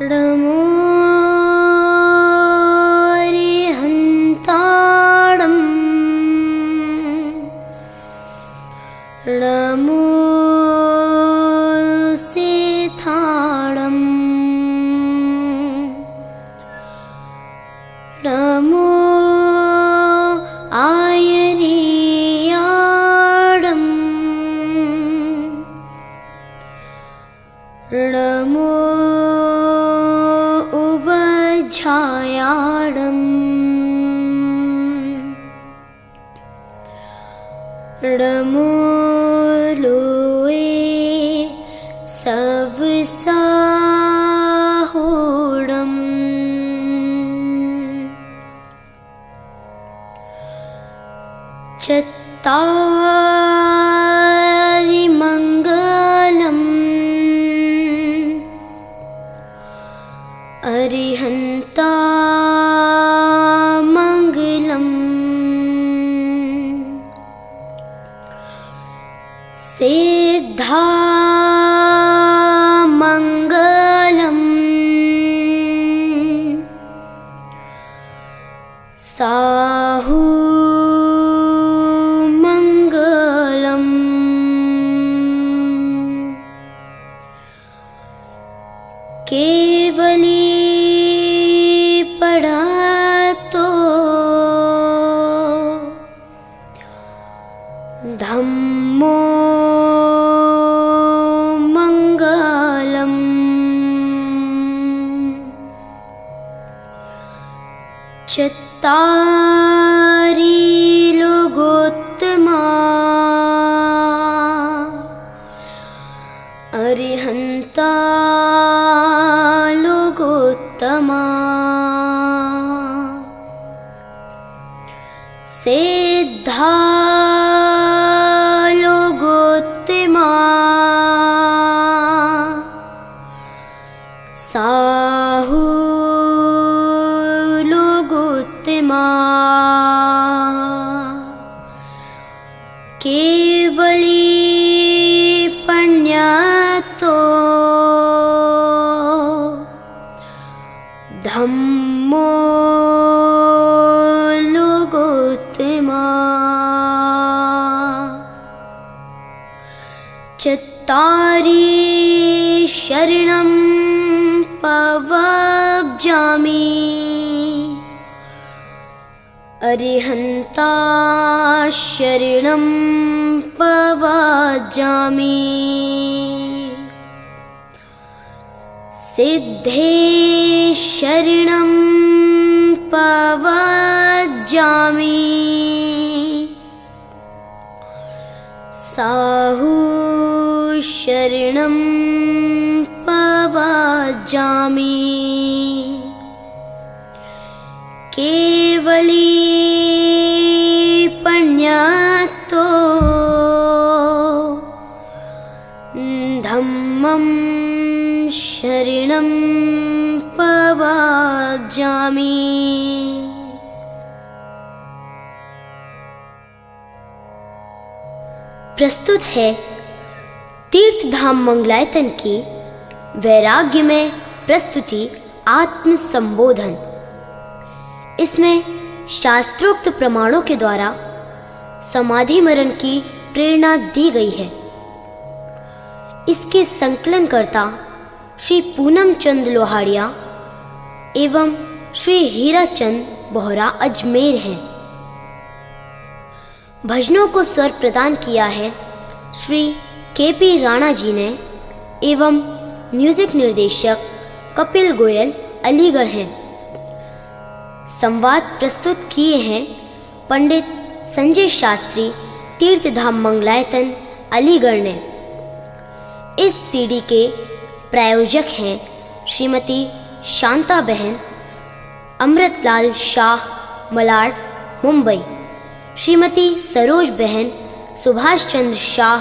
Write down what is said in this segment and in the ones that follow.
नमो अरिहन्ताणं नमो सेथाणं नमो आयरियाडं नमो उवझायाडं नमो लोए सवसाहोडं चत्तारि मङ्गलम् अरिहन्ता मङ्गलम् सिद्धा मङ्गलम् साहु मङ्गलम् केवली पढ़ातो धम्मो मंगलम् चत्तारि लोकोत्तमा अरिहन्ता लोकोत्तमा सिद्धा लोकोत्तमा साहु लोकोत्तमा केवली पण्यतो धम्मो लोकोत्तमा चत्तारि शरणं पवब्जामि अरिहन्ता शरणं पवब्जामि सिद्धे शरणं पवब्जामि साहु शरणं पवब्जामि केवली पण्यतो धम्मं शरणं पवब्जामि। प्रस्तुत है तीर्थ धाम मंगलायतन की वैराग्य में प्रस्तुति आत्म संबोधन। इसमें शास्त्रोक्त प्रमाणों के द्वारा समाधि मरण की प्रेरणा दी गई है। इसके संकलनकर्ता श्री पूनम चंद लोहाड़िया एवं श्री हीराचंद बोहरा अजमेर हैं। भजनों को स्वर प्रदान किया है श्री के.पी. राणा जी ने एवं म्यूजिक निर्देशक कपिल गोयल अलीगढ़ हैं। संवाद प्रस्तुत किए हैं पंडित संजय शास्त्री तीर्थधाम मंगलायतन अलीगढ़ ने। इस सीडी के प्रायोजक हैं श्रीमती शांता बहन, अमृतलाल शाह मलाड मुंबई, श्रीमती सरोज बहन, सुभाष चंद्र शाह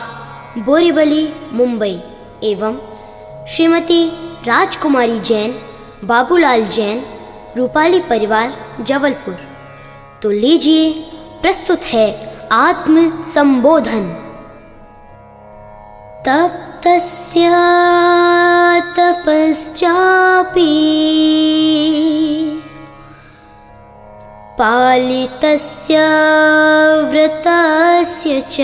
बोरीवली मुंबई एवं श्रीमती राजकुमारी जैन, बाबूलाल जैन, रूपाली परिवार जबलपुर। तो लीजिए प्रस्तुत है आत्म संबोधन। तप्तस्य तपश्चात् पालितस्य व्रतस्य च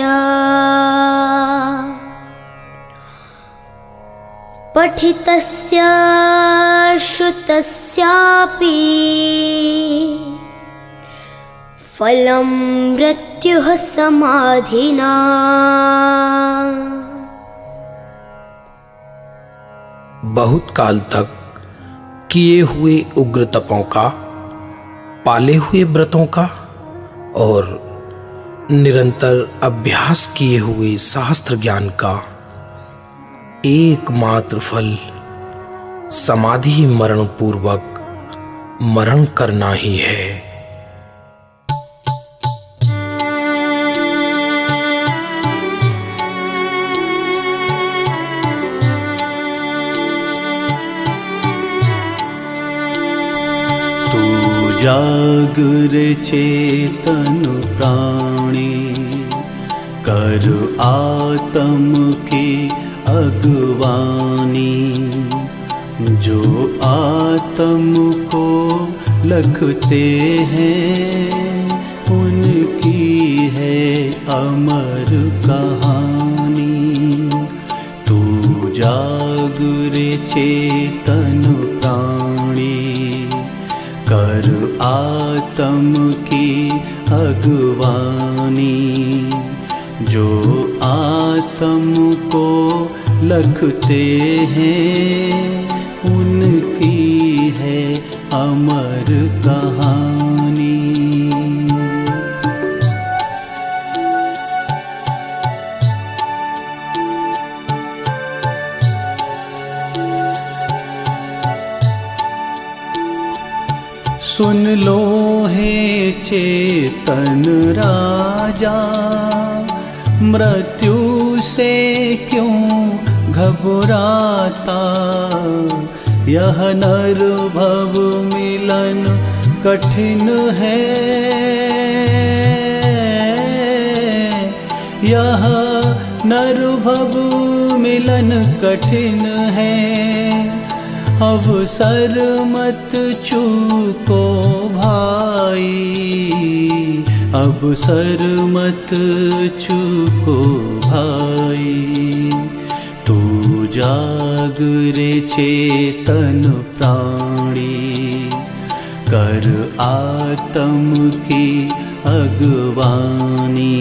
पठितस्य श्रुतस्यापि फलं मृत्युः समाधिना। बहुत काल तक किए हुए उग्र तपों का, पाले हुए व्रतों का और निरंतर अभ्यास किए हुए शास्त्र ज्ञान का एकमात्र फल समाधि मरण पूर्वक मरण करना ही है। जागृ चेतन प्राणी कर आत्म की अगवानी। जो आत्म को लखते हैं उनकी है अमर कहानी। तू जागृ चेतन प्राणी कर आत्म की अगवानी। जो आत्म को लखते हैं उनकी है अमर कहानी। सुन लो हे चेतन राजा, मृत्यु से क्यों घबराता। यह नर भव मिलन कठिन है, यह नर भव मिलन कठिन है। अवसर मत चूको भाई, अवसर मत चूको भाई। तू जागृ चेतन प्राणी कर आत्म की अगवानी।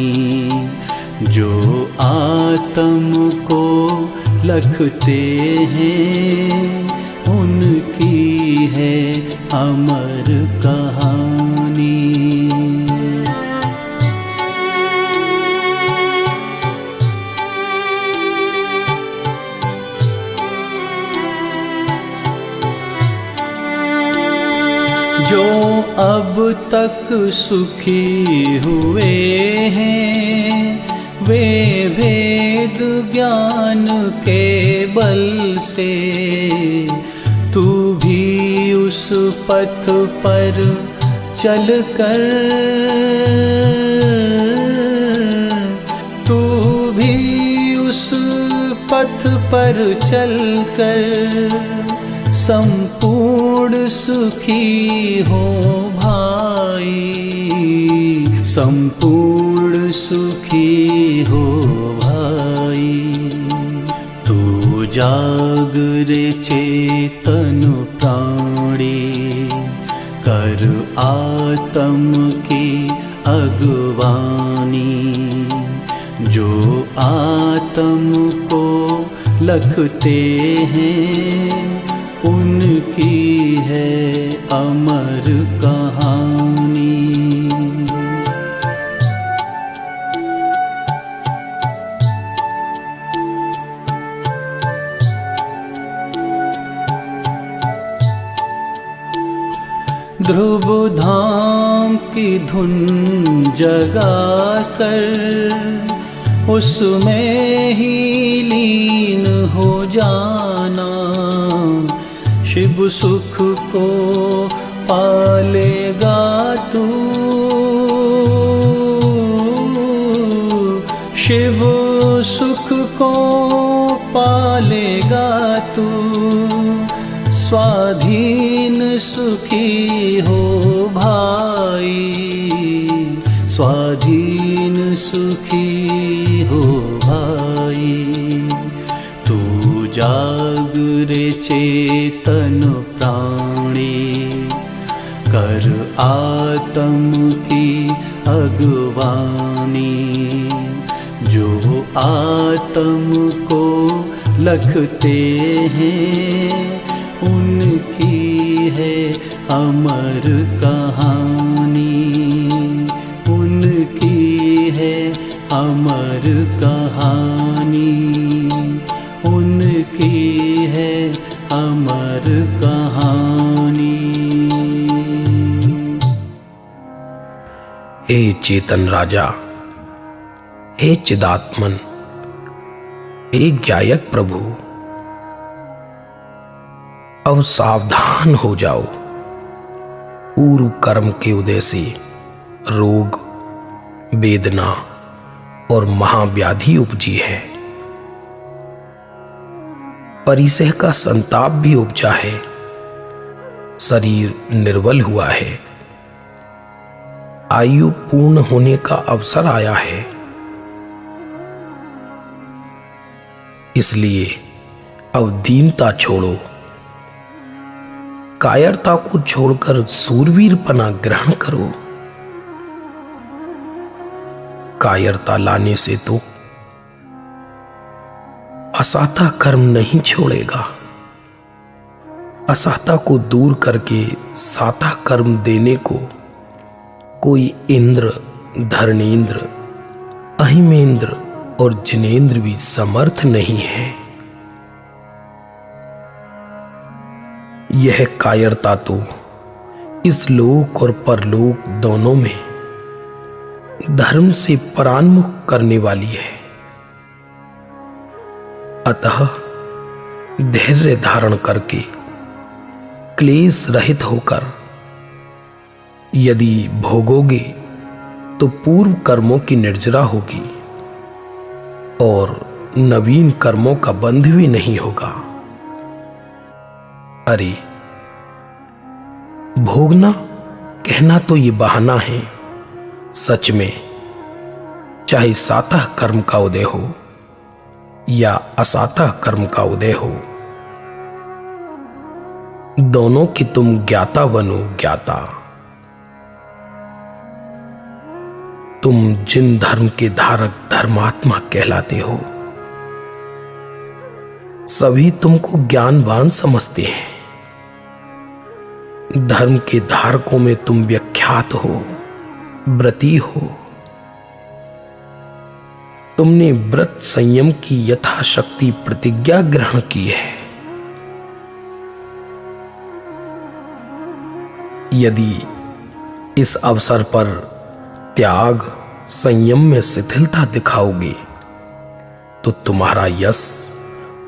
जो आत्म को लखते हैं उनकी है अमर कहानी। जो अब तक सुखी हुए हैं वे भेद ज्ञान के बल से। तू भी उस पथ पर चल कर, तू भी उस पथ पर चल कर संपूर्ण सुखी हो भाई, संपूर्ण सुखी हो भाई। तू जागृ चेतन प्राणी कर आत्म की अगवानी। जो आत्म को लखते हैं उनकी है अमर कहानी। ध्रुव धाम की धुन जगा कर उसमें ही लीन हो जाना। शिव सुख को पालेगा तू, शिव सुख को पालेगा तू। स्वाधीन सुखी हो भाई, स्वाधीन सुखी हो भाई। तू जाग रे चेतन प्राणी, कर आत्म की अगवानी। जो आत्म को लखते हैं, उनकी है अमर कहानी, उनकी है अमर कहानी, उनकी है अमर कहानी। हे चेतन राजा, हे चिदात्मन, हे ज्ञायक प्रभु, अब सावधान हो जाओ। पूर्व कर्म के उदय से रोग, वेदना और महाव्याधि उपजी है। परिसह का संताप भी उपजा है। शरीर निर्बल हुआ है। आयु पूर्ण होने का अवसर आया है। इसलिए अब दीनता छोड़ो, कायरता को छोड़कर सूरवीरपना ग्रहण करो। कायरता लाने से तो असाता कर्म नहीं छोड़ेगा। असाता को दूर करके साता कर्म देने को कोई इंद्र, धर्मेंद्र, अहिमेंद्र और जिनेंद्र भी समर्थ नहीं है। यह कायरता तो इस लोक और परलोक दोनों में धर्म से परान्मुख करने वाली है। अतः धैर्य धारण करके क्लेश रहित होकर यदि भोगोगे तो पूर्व कर्मों की निर्जरा होगी और नवीन कर्मों का बंध भी नहीं होगा। अरे, भोगना कहना तो ये बहाना है। सच में चाहे साता कर्म का उदय हो या असाता कर्म का उदय हो, दोनों की तुम ज्ञाता बनो। ज्ञाता तुम जिन धर्म के धारक धर्मात्मा कहलाते हो, सभी तुमको ज्ञानवान समझते हैं। धर्म के धारकों में तुम विख्यात हो, व्रती हो। तुमने व्रत संयम की यथाशक्ति प्रतिज्ञा ग्रहण की है। यदि इस अवसर पर त्याग संयम में शिथिलता दिखाओगे तो तुम्हारा यश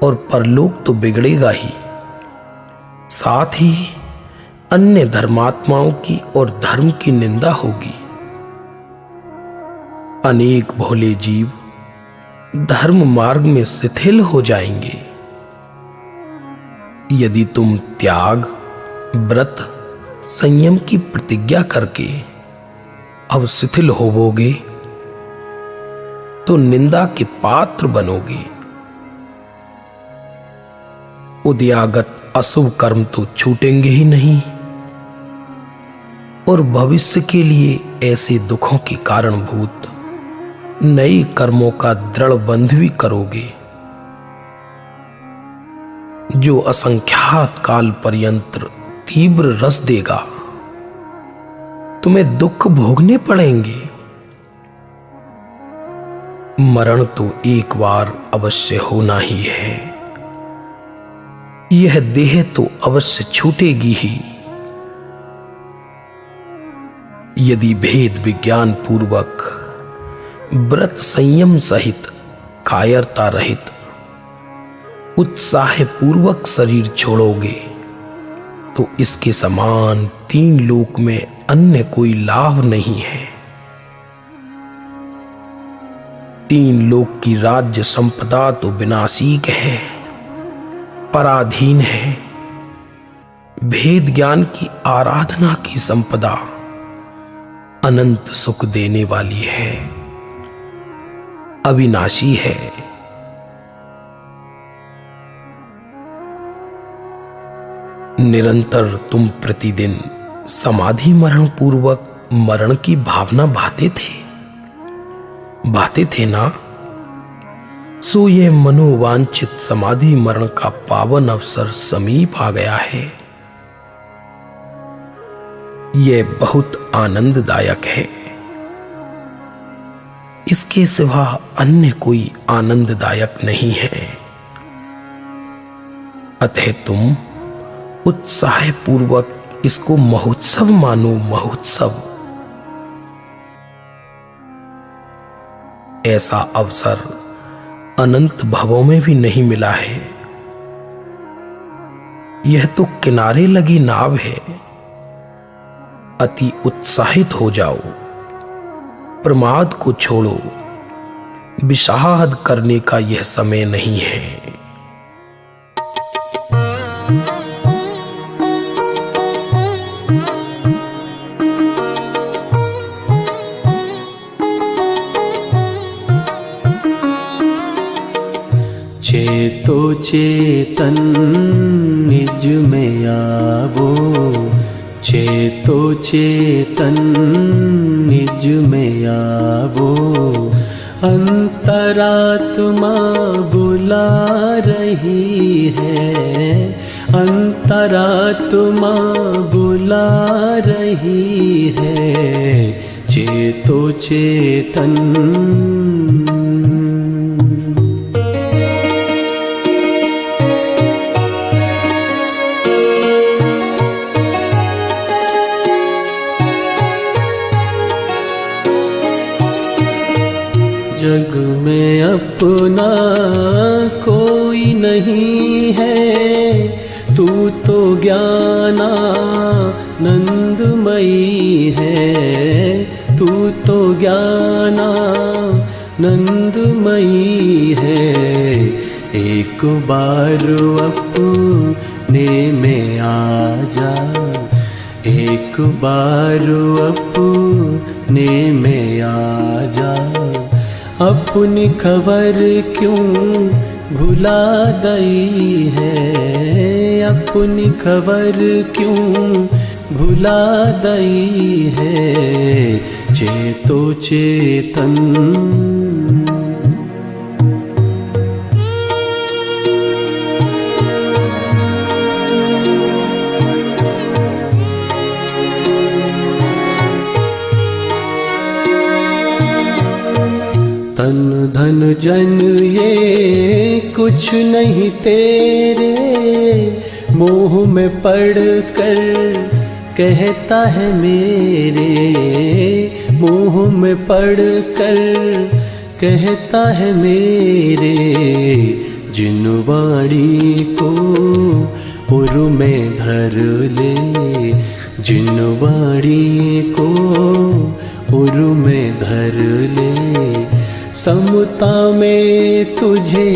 और परलोक तो बिगड़ेगा ही, साथ ही अन्य धर्मात्माओं की और धर्म की निंदा होगी। अनेक भोले जीव धर्म मार्ग में शिथिल हो जाएंगे। यदि तुम त्याग, व्रत, संयम की प्रतिज्ञा करके अब शिथिल होवोगे तो निंदा के पात्र बनोगे। उद्यागत अशुभ कर्म तो छूटेंगे ही नहीं और भविष्य के लिए ऐसे दुखों के कारणभूत नए कर्मों का दृढ़ बंध भी करोगे, जो असंख्यात काल पर्यंत तीव्र रस देगा। तुम्हें दुख भोगने पड़ेंगे। मरण तो एक बार अवश्य होना ही है। यह देह तो अवश्य छूटेगी ही। यदि भेद विज्ञान पूर्वक व्रत संयम सहित कायरता रहित उत्साह पूर्वक शरीर छोड़ोगे तो इसके समान तीन लोक में अन्य कोई लाभ नहीं है। तीन लोक की राज्य संपदा तो विनाशीक है, पराधीन है। भेद ज्ञान की आराधना की संपदा अनंत सुख देने वाली है, अविनाशी है। निरंतर तुम प्रतिदिन समाधि मरण पूर्वक मरण की भावना भाते थे ना। सो ये मनोवांछित समाधि मरण का पावन अवसर समीप आ गया है। यह बहुत आनंददायक है। इसके सिवा अन्य कोई आनंददायक नहीं है। अतः तुम उत्साह पूर्वक इसको महोत्सव मानो, महोत्सव। ऐसा अवसर अनंत भवों में भी नहीं मिला है। यह तो किनारे लगी नाव है। अति उत्साहित हो जाओ, प्रमाद को छोड़ो। विषाद करने का यह समय नहीं है। चेतो चेतन निज में आवो, चेतो चेतन निज में आवो। अंतरात्मा बुला रही है, अंतरात्मा बुला रही है। चेतो चेतन जग में अपना कोई नहीं है, तू तो ज्ञानानंदमयी है, तू तो ज्ञानानंदमयी है। एक बार अपने में आ जा, एक बार अपने में आ जा। अपनी खबर क्यों भुला गई है, अपनी खबर क्यों भुला गई है। चेतो चेतन तन धन जन ये कुछ नहीं तेरे, मोह में पड़ कर कहता है मेरे, मोह में पड़ कर कहता है मेरे। जिन वाणी को उर में धर ले, जिन वाणी को उर में धर ले। समता में तुझे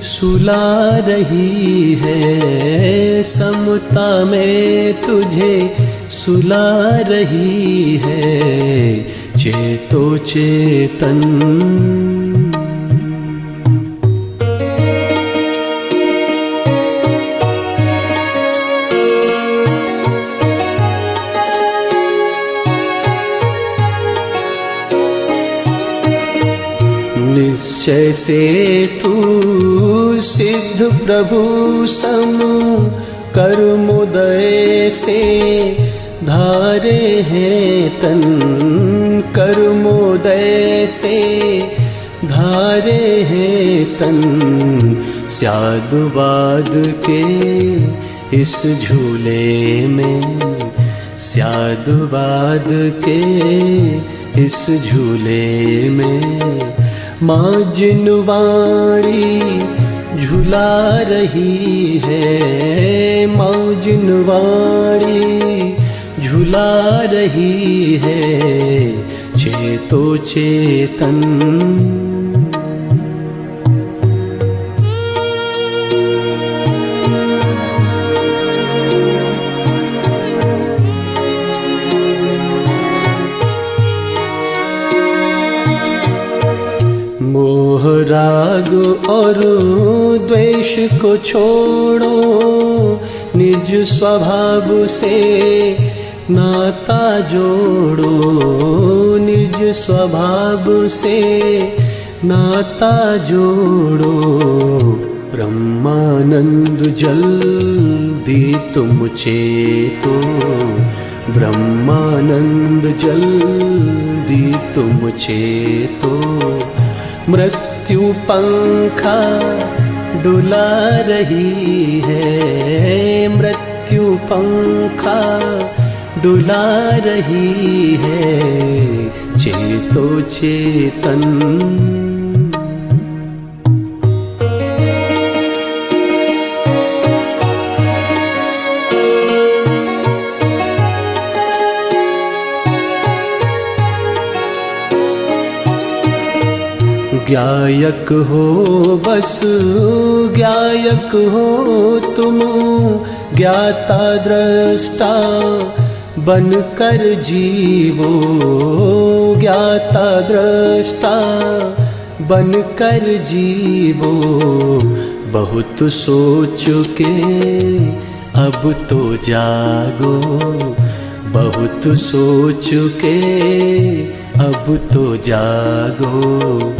सुला रही है, समता में तुझे सुला रही है। चेतो चेतन निश्चय से तू सिद्ध प्रभु सम कर्मोदय से धारे हैं तन, कर्मोदय से धारे हैं तन। स्यादवाद के इस झूले में, स्यादवाद के इस झूले में। माँ जिन वाणी झुला रही है, माँ जिन वाणी झुला रही है। चेतो चेतन राग और द्वेष को छोड़ो, निज स्वभाव से नाता जोड़ो, निज स्वभाव से नाता जोड़ो। ब्रह्मानंद जल्दी तुम चेतो, ब्रह्मानंद जल्दी तुम चेतो। मृत्यु पंखा डुला रही है, मृत्यु पंखा डुला रही है, चेतो चेतन। गायक हो बस गायक हो तुम, ज्ञाता दृष्टा बनकर जीवो, ज्ञाता दृष्टा बनकर जीवो। बहुत सोच के अब तो जागो, बहुत सोच के अब तो जागो।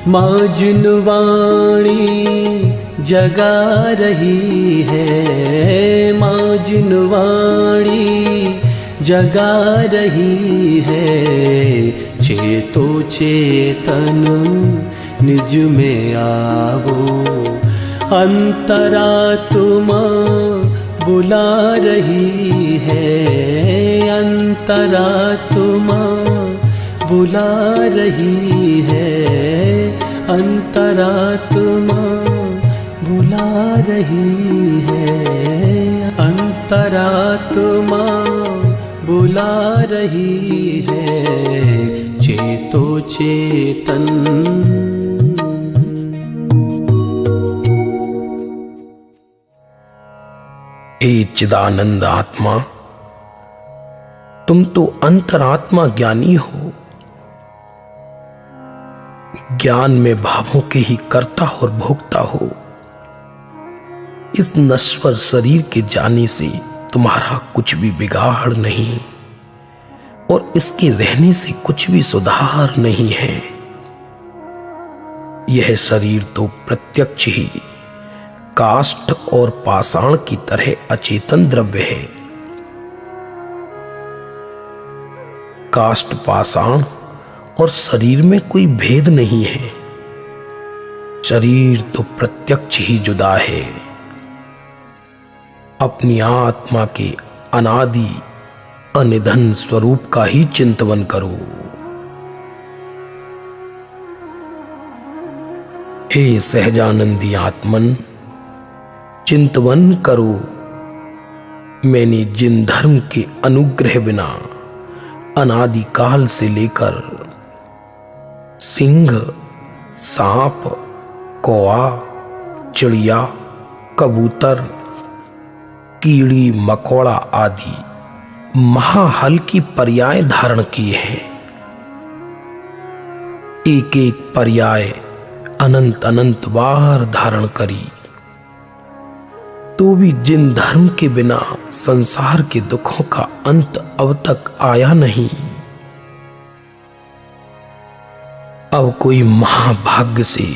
माँ जिनवाणी जगा रही है, माँ जिनवाणी जगा रही है, चेतो चेतन निज में आवो। अंतरात्मा बुला रही है, अंतरात्मा बुला रही है, अंतरात्मा बुला रही है, अंतरात्मा बुला रही है, चेतो चेतन। हे चिदानंद आत्मा, तुम तो अंतरात्मा ज्ञानी हो, ज्ञान में भावों के ही कर्ता और भोक्ता हो। इस नश्वर शरीर के जाने से तुम्हारा कुछ भी बिगाड़ नहीं और इसके रहने से कुछ भी सुधार नहीं है। यह शरीर तो प्रत्यक्ष ही काष्ठ और पाषाण की तरह अचेतन द्रव्य है। काष्ठ पाषाण और शरीर में कोई भेद नहीं है। शरीर तो प्रत्यक्ष ही जुदा है। अपनी आत्मा के अनादि अनिधन स्वरूप का ही चिंतन करो। हे सहजानंदी आत्मन, चिंतन करो। मैंने जिन धर्म के अनुग्रह बिना अनादिकाल से लेकर सिंह, सांप, कौआ, चिड़िया, कबूतर, कीड़ी मकोड़ा आदि महाहल की पर्याय धारण की है, एक एक पर्याय अनंत अनंत बार धारण करी, तो भी जिन धर्म के बिना संसार के दुखों का अंत अब तक आया नहीं। अब कोई महाभाग्य से,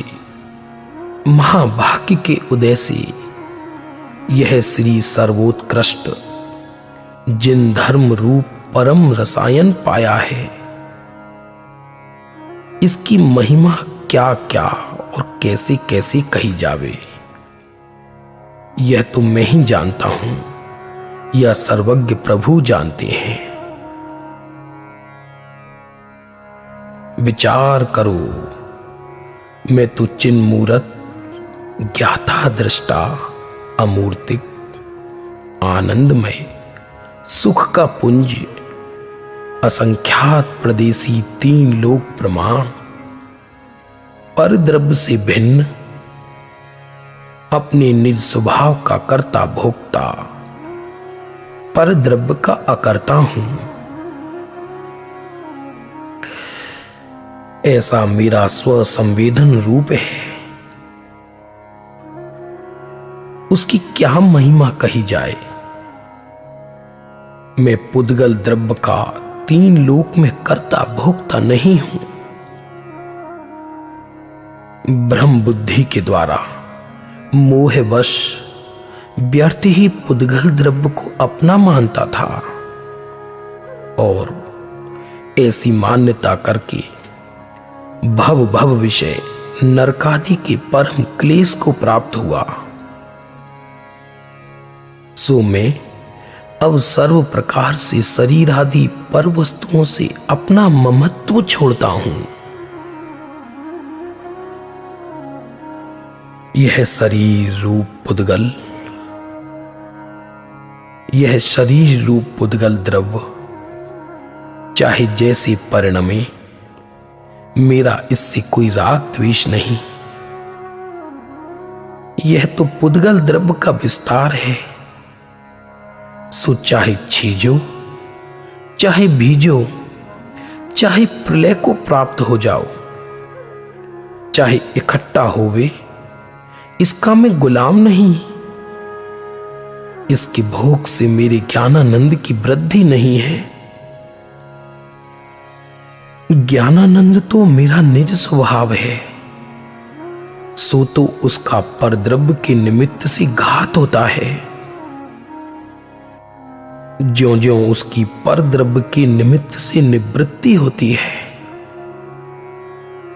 महाभाग्य के उदय से यह श्री सर्वोत्कृष्ट जिन धर्म रूप परम रसायन पाया है, इसकी महिमा क्या क्या और कैसे कैसे कही जावे, यह तो मैं ही जानता हूं, यह सर्वज्ञ प्रभु जानते हैं। विचार करो, मैं तो चिन्मूर्त, ज्ञाता दृष्टा, अमूर्तिक, आनंदमय, सुख का पुंज, असंख्यात प्रदेशी तीन लोक प्रमाण, पर द्रव्य से भिन्न, अपने निज स्वभाव का कर्ता भोक्ता, पर द्रव्य का अकर्ता हूं। ऐसा मेरा स्व संवेदन रूप है उसकी क्या महिमा कही जाए। मैं पुद्गल द्रव्य का 3 लोक में कर्ता भोक्ता नहीं हूं। ब्रह्म बुद्धि के द्वारा मोहवश व्यर्थ ही पुद्गल द्रव्य को अपना मानता था और ऐसी मान्यता करके भव भव विषय नरकादि के परम क्लेश को प्राप्त हुआ। सो मैं अब सर्व प्रकार से शरीर आदि पर वस्तुओं से अपना ममत्व छोड़ता हूं। यह शरीर रूप पुद्गल, यह शरीर रूप पुद्गल द्रव्य चाहे जैसे परिणमे, मेरा इससे कोई राग द्वेष नहीं। यह तो पुद्गल द्रव्य का विस्तार है। सो चाहे छीजो, चाहे भीजो, चाहे प्रलय को प्राप्त हो जाओ, चाहे इकट्ठा होवे, इसका मैं गुलाम नहीं। इसके भोग से मेरे ज्ञानानंद की वृद्धि नहीं है। ज्ञानानंद तो मेरा निज स्वभाव है। सो तो उसका परद्रव्य के निमित्त से घात होता है। ज्यों ज्यों उसकी परद्रव्य के निमित्त से निवृत्ति होती है,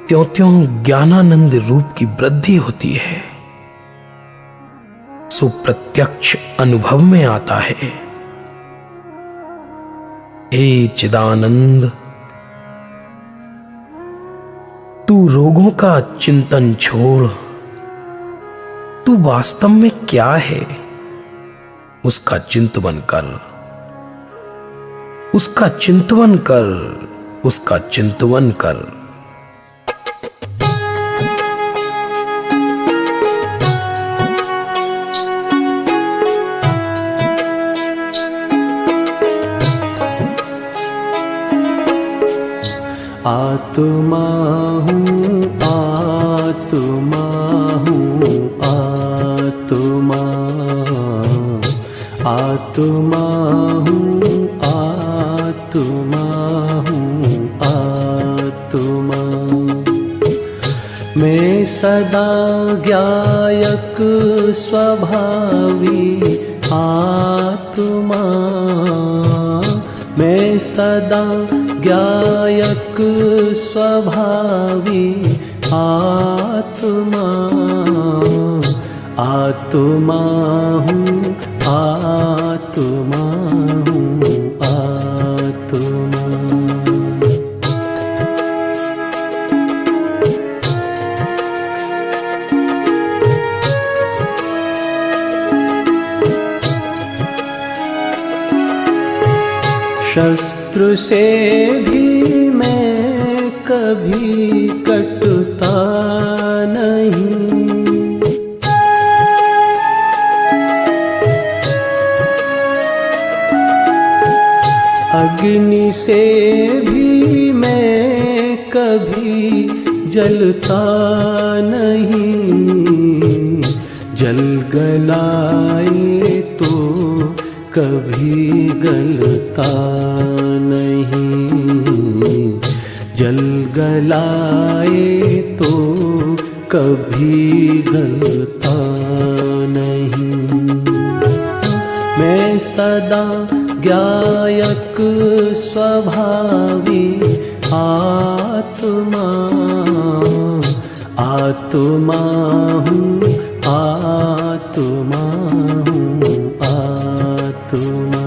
त्यों त्यों ज्ञानानंद रूप की वृद्धि होती है। सो प्रत्यक्ष अनुभव में आता है। हे चिदानंद, तू रोगों का चिंतन छोड़, तू वास्तव में क्या है उसका चिंतन कर, उसका चिंतन कर, उसका चिंतन कर। आत्मा हूँ, आत्मा हूँ, आत्मा, आत्मा हूँ, आत्मा हूँ, आत्मा। मैं सदा ज्ञायक स्वभावी आत्मा, मैं सदा ज्ञायक स्वभावी आत्मा, आत्मा हूँ, आत्मा हूँ, आत्मा। शस्त्र से भी मैं कभी कटता नहीं, अग्नि से भी मैं कभी जलता नहीं, जल गलाए तो कभी गलता नहीं, जल गलाए तो कभी गलता नहीं। मैं सदा ज्ञायक स्वभावी आत्मा, आत्मा हूँ, आत्मा हूँ, आत्मा।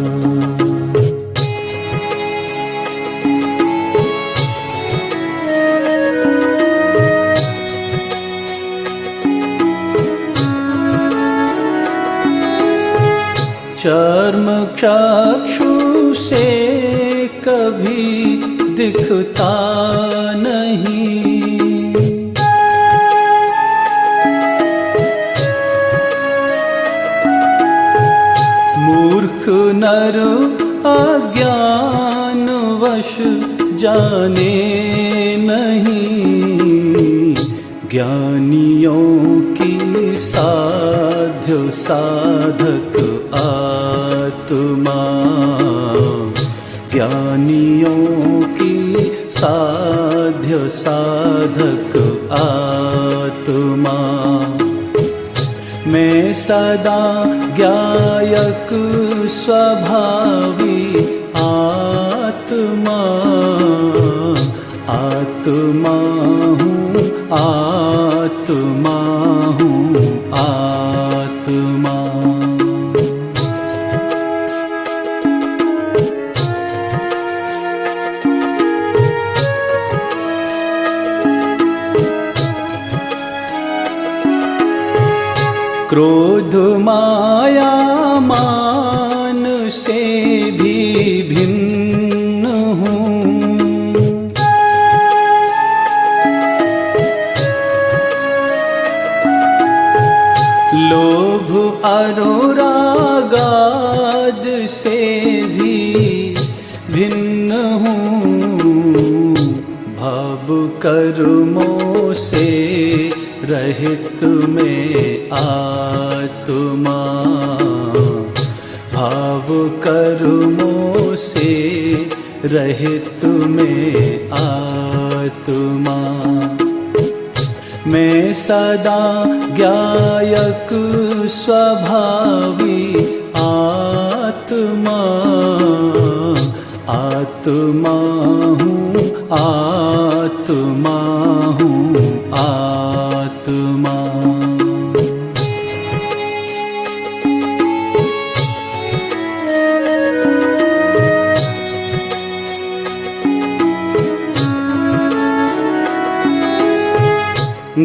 चर्म चक्षु से कभी दिखता नहीं, मूर्ख नर अज्ञानवश जाने नहीं, ज्ञानियों की साध्य साध्य साधक आत्मा, ज्ञानियों की साध्य साधक आत्मा। मैं सदा ज्ञायक स्वभावी आत्मा, आत्मा हूँ, आत्मा हूँ, आत्मा। क्रोध माया मान से भी भिन्न हूँ, लोभ अनुरागाद से भी भिन्न हूँ, भाव कर्मों से रहित में आत्मा, भाव कर्मों से रहित में आत्मा। मैं सदा ज्ञायक स्वभावी आत्मा, आत्मा हूँ, आत्मा हूँ, आत्मा।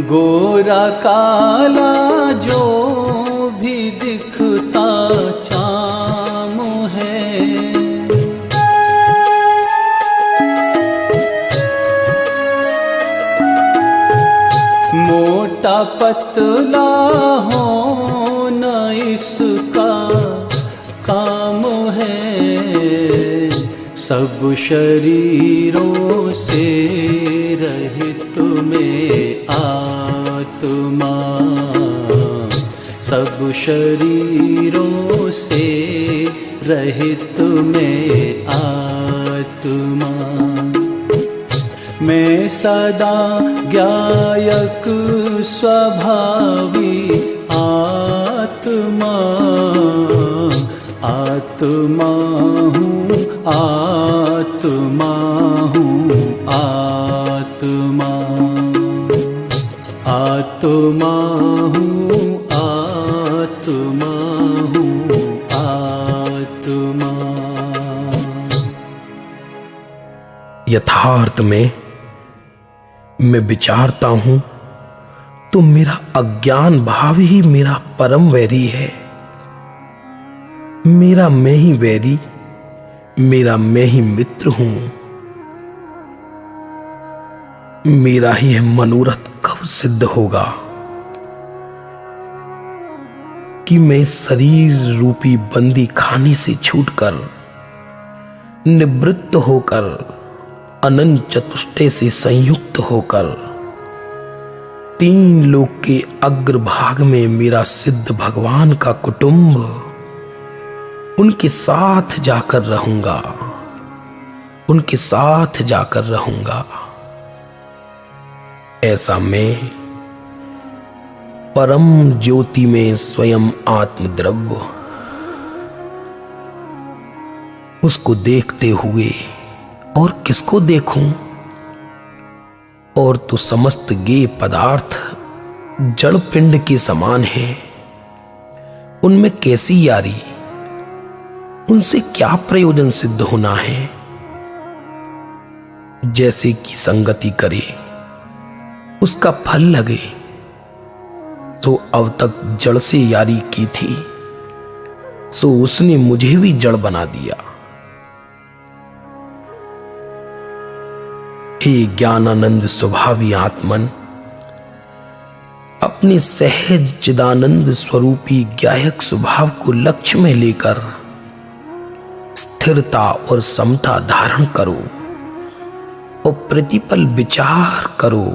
गोरा काला जो भी दिखता चाम है, मोटा पतला होना इसका काम है, सब शरीरों से रहित में आत्मा, सब शरीरों से रहित में आत्मा। मैं सदा ज्ञायक स्वभावी आत्मा, आत्मा हूँ, आत्मा हूँ, आत्मा, आत्मा हूँ, आत्मा हूँ, आत्मा। यथार्थ में मैं विचारता हूं तो मेरा अज्ञान भाव ही मेरा परम वैरी है। मेरा मैं ही वैरी, मेरा मैं ही मित्र हूं। मेरा ही यह मनोरथ कब सिद्ध होगा कि मैं इस शरीर रूपी बंदी खाने से छूटकर, निवृत्त होकर, अनंत चतुष्टय से संयुक्त होकर तीन लोक के अग्रभाग में मेरा सिद्ध भगवान का कुटुंब, उनके साथ जाकर रहूंगा, उनके साथ जाकर रहूंगा। ऐसा मैं परम ज्योति में स्वयं आत्मद्रव्य, उसको देखते हुए और किसको देखूं? और तो समस्त गेय पदार्थ जड़ पिंड के समान हैं। उनमें कैसी यारी, उनसे क्या प्रयोजन सिद्ध होना है? जैसे कि संगति करे उसका फल लगे, तो अब तक जड़ से यारी की थी, सो उसने मुझे भी जड़ बना दिया। हे ज्ञानानंद स्वभावी आत्मन, अपने सहज चिदानंद स्वरूपी ज्ञायक स्वभाव को लक्ष्य में लेकर स्थिरता और समता धारण करो और प्रतिपल विचार करो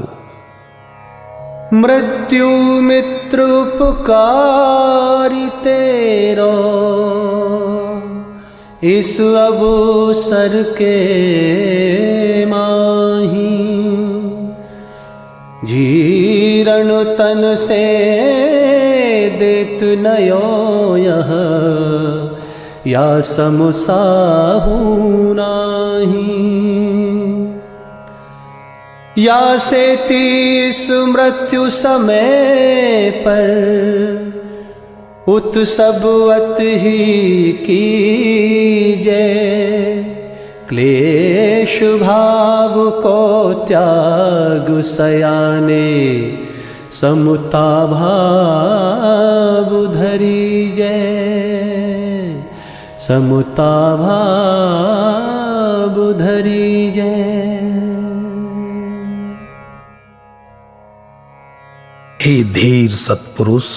मृत्यु मित्र उपकारी तेरो, इस अवसर के माही जीर्ण तन से देत नयो यह या समसाहु नाही। या से तीस मृत्यु समय पर उत सब अत ही कीजे, क्लेश भाव को त्याग सयाने समता भाव धरी जय, समता भाव धरी जय। हे धीर सत्पुरुष,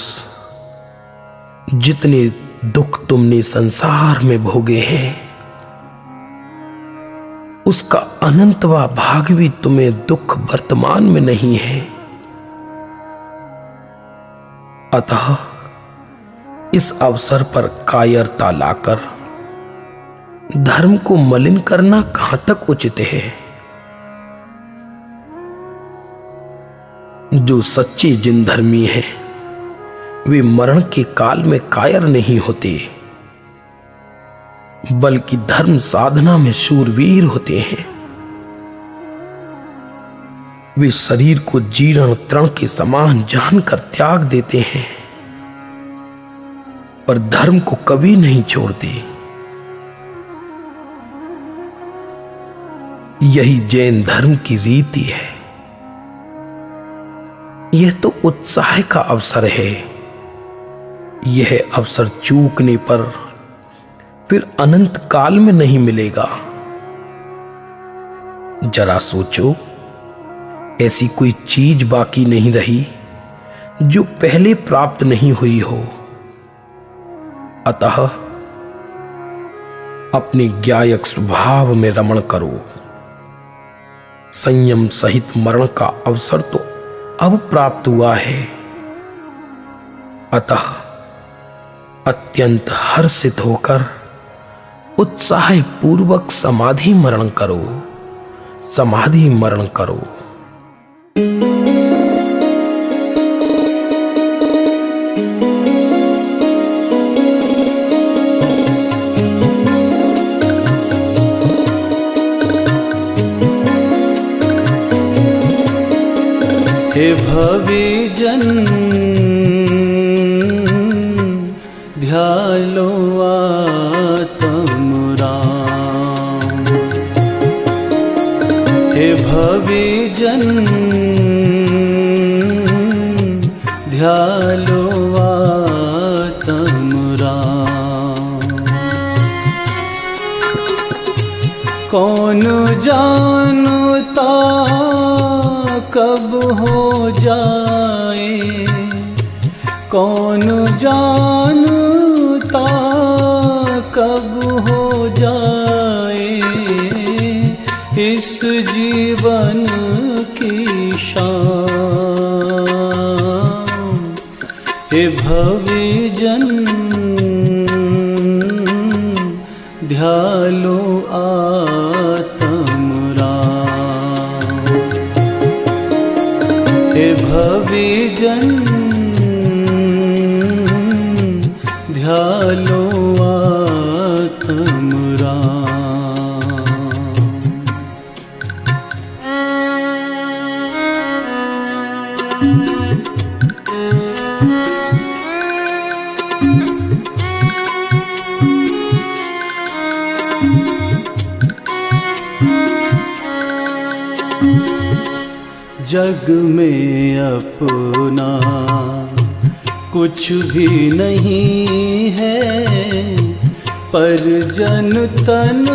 जितने दुख तुमने संसार में भोगे हैं उसका अनंतवा भाग भी तुम्हें दुख वर्तमान में नहीं है। अतः इस अवसर पर कायरता लाकर धर्म को मलिन करना कहां तक उचित है। जो सच्चे जिन धर्मी हैं वे मरण के काल में कायर नहीं होते, बल्कि धर्म साधना में शूरवीर होते हैं। वे शरीर को जीर्ण तृण के समान जानकर त्याग देते हैं, पर धर्म को कभी नहीं छोड़ते। यही जैन धर्म की रीति है। यह तो उत्साह का अवसर है। यह अवसर चूकने पर फिर अनंत काल में नहीं मिलेगा। जरा सोचो, ऐसी कोई चीज बाकी नहीं रही जो पहले प्राप्त नहीं हुई हो। अतः अपने ज्ञायक स्वभाव में रमण करो। संयम सहित मरण का अवसर तो अब प्राप्त हुआ है। अतः अत्यंत हर्षित होकर उत्साह पूर्वक समाधि मरण करो, समाधि मरण करो। हे भविजन ध्यालो आत्म राम, हे भविजन ध्यालो आत्म राम। कौन जानता कब हो जाए, कौन जानता कब हो जाए इस जीवन की शाम। हे भविजन ध्यालो आत्म राम, हे भविजन ध्यालो आत्म राम। जग में अपना कुछ भी नहीं है, पर जन तन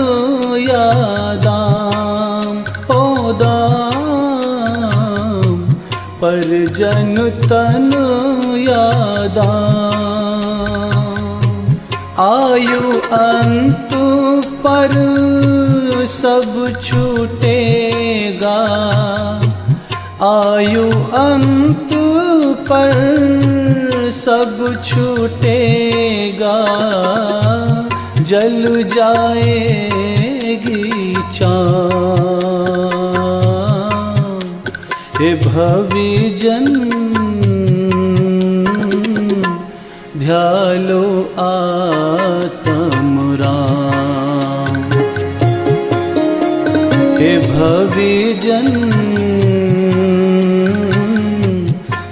यादाम ओ दाम, पर जन तन यादाम। आयु अंत पर सब छूटेगा, आयु अंत पर सब छूटेगा, जल जाएगी चाँद। हे भविजन ध्यालो आत्मराम। हे भविजन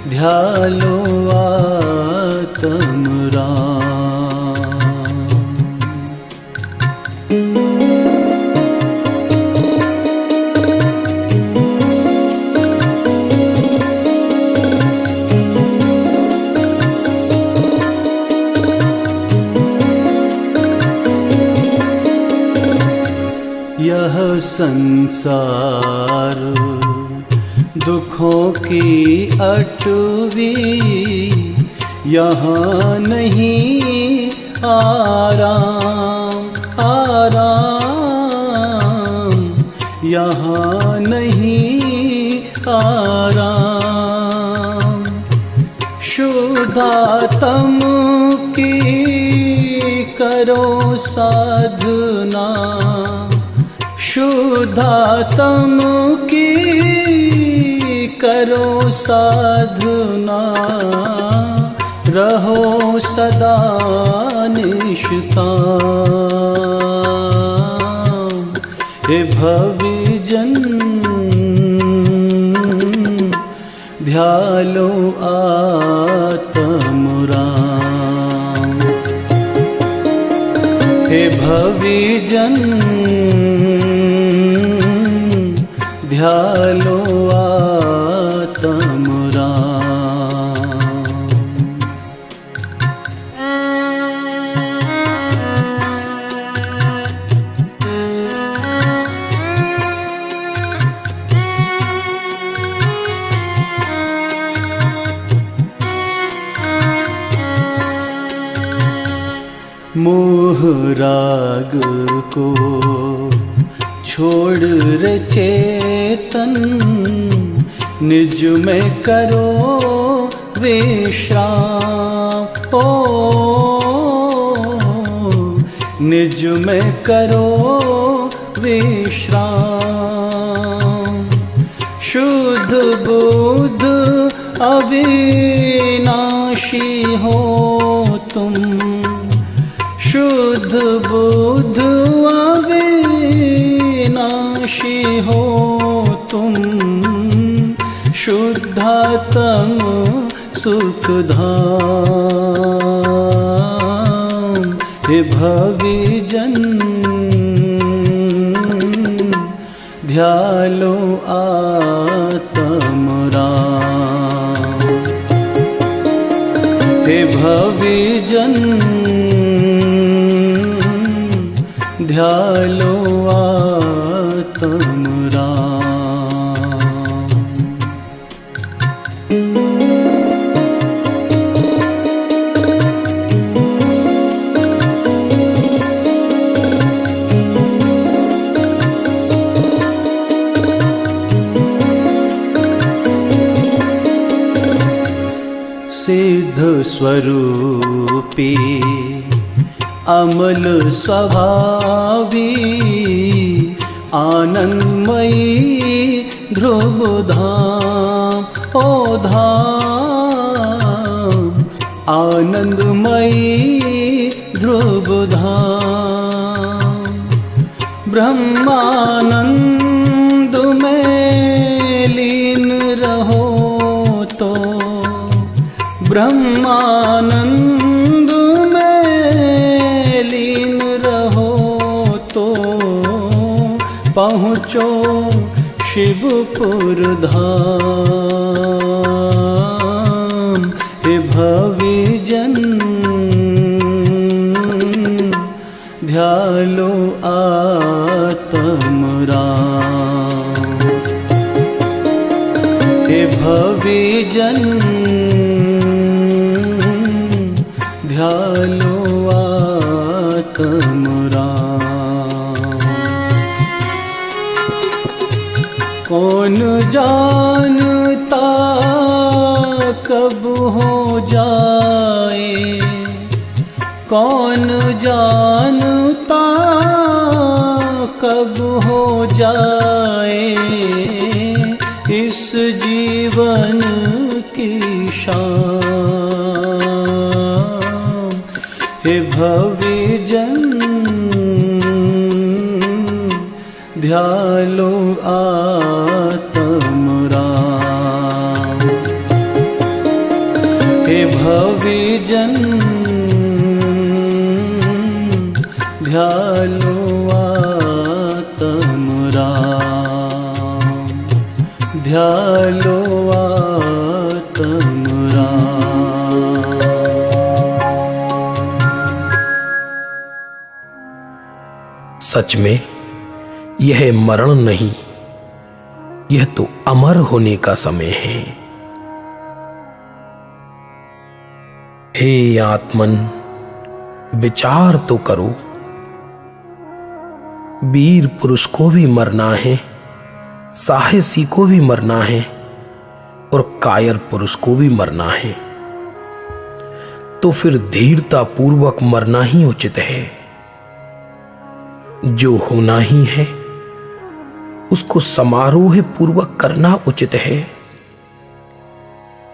ध्यालो आत्मराम। यह संसार दुखों की अटवी, यहाँ नहीं आराम आराम, यहाँ नहीं आराम। शुद्धात्म की करो साधना, शुद्धात्म की करो साधना, रहो सदा निष्काम। हे भविजन ध्यालो आत्मराम। हे भविजन ध्यालो आत्मराम। मोह राग को छोड़ रे चेतन, निज में करो विश्राम। ओ निज में करो विश्राम। शुद्ध बुद्ध अविनाशी हो तुम, शुद्ध बुद्ध अविनाशी हो तुम। शुद्धात्म सुखधाम। हे भविजन ध्यालो आत्मराम। हे भविजन ध्यालो आत्मराम। सिद्ध स्वरूपी अमल स्वभावी, आनंदमयी ध्रुव धाम। ओ धाम आनंदमयी ध्रुव धाम। ब्रह्मानंद में लीन रहो तो, ब्रह्मानंद में लीन रहो तो, पहुँचो शिवपुर धाम। हे भविजन ध्यालो आत्मराम। हे भविजन ध्यालो आत्मराम। कौन जानता कब कौन जानता कब हो जाए इस जीवन की शाम। हे भविजन ध्यालो आत्मराम। हे भविजन ध्यालो आत्मराम, ध्यालो आत्मराम। सच में यह मरण नहीं, यह तो अमर होने का समय है। हे आत्मन, विचार तो करो, वीर पुरुष को भी मरना है, साहसी को भी मरना है और कायर पुरुष को भी मरना है। तो फिर धीरता पूर्वक मरना ही उचित है। जो होना ही है उसको समारोह पूर्वक करना उचित है।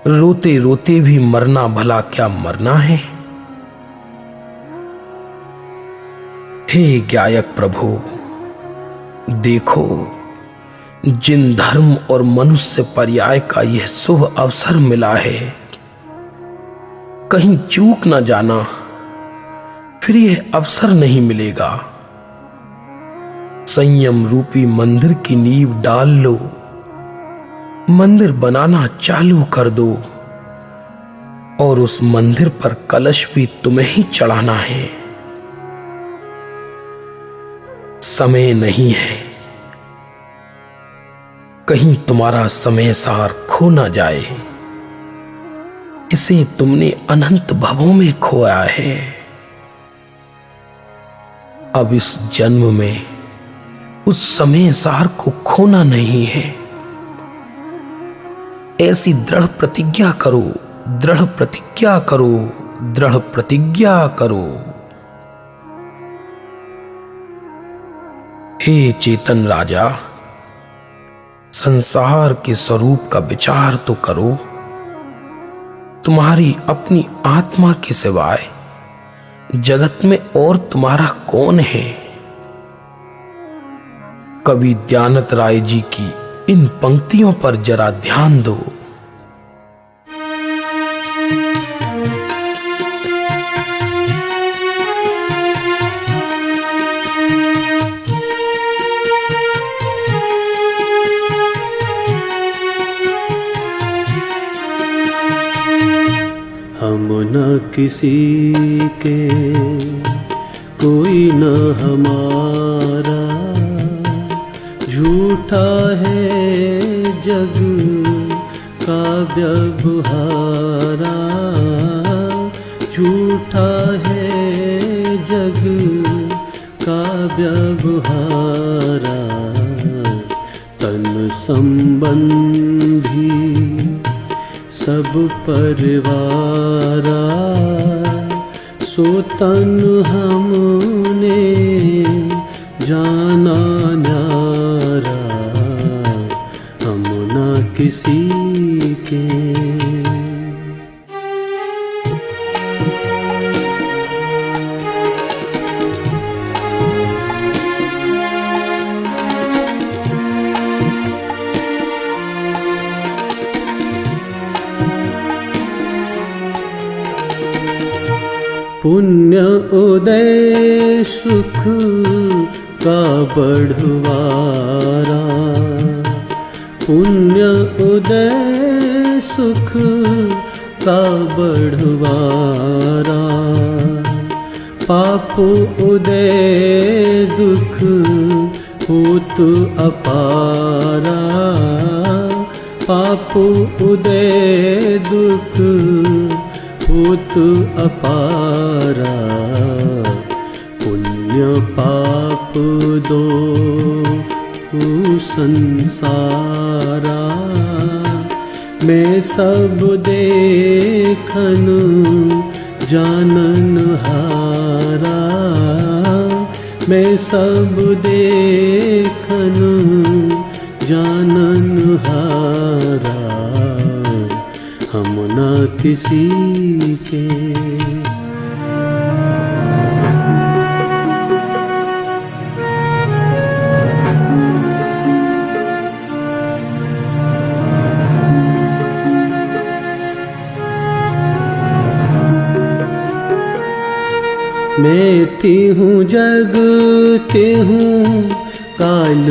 रोते रोते भी मरना भला क्या मरना है? हे ज्ञायक प्रभु, देखो, जिन धर्म और मनुष्य पर्याय का यह शुभ अवसर मिला है, कहीं चूक न जाना, फिर यह अवसर नहीं मिलेगा। संयम रूपी मंदिर की नींव डाल लो, मंदिर बनाना चालू कर दो और उस मंदिर पर कलश भी तुम्हें ही चढ़ाना है। समय नहीं है, कहीं तुम्हारा समय सार खो ना जाए। इसे तुमने अनंत भवों में खोया है। अब इस जन्म में उस समय सार को खोना नहीं है। ऐसी दृढ़ प्रतिज्ञा करो, दृढ़ प्रतिज्ञा करो, दृढ़ प्रतिज्ञा करो। हे चेतन राजा, संसार के स्वरूप का विचार तो करो। तुम्हारी अपनी आत्मा के सिवाय जगत में और तुम्हारा कौन है? कवि दयानंद राय जी की इन पंक्तियों पर जरा ध्यान दो। हम न किसी के, कोई न हमारा, झूठा है जग का व्यवहारा, झूठा है जग का व्यवहारा। तन संबंधी सब परिवारा, सो तन हमने जाना न्यारा। हम न किसी के, पुण्य उदय सुख का बढ़वारा, पुण्य उदय सुख का बढ़वारा। पाप उदय दुख होत अपारा, पाप उदय दुख होत अपारा। पुण्य पाप दो संसारा, मैं सब देखन जाननहारा मैं सब देखन जाननहारा हम न किसी के। मैं ती हूँ जगती हूँ काल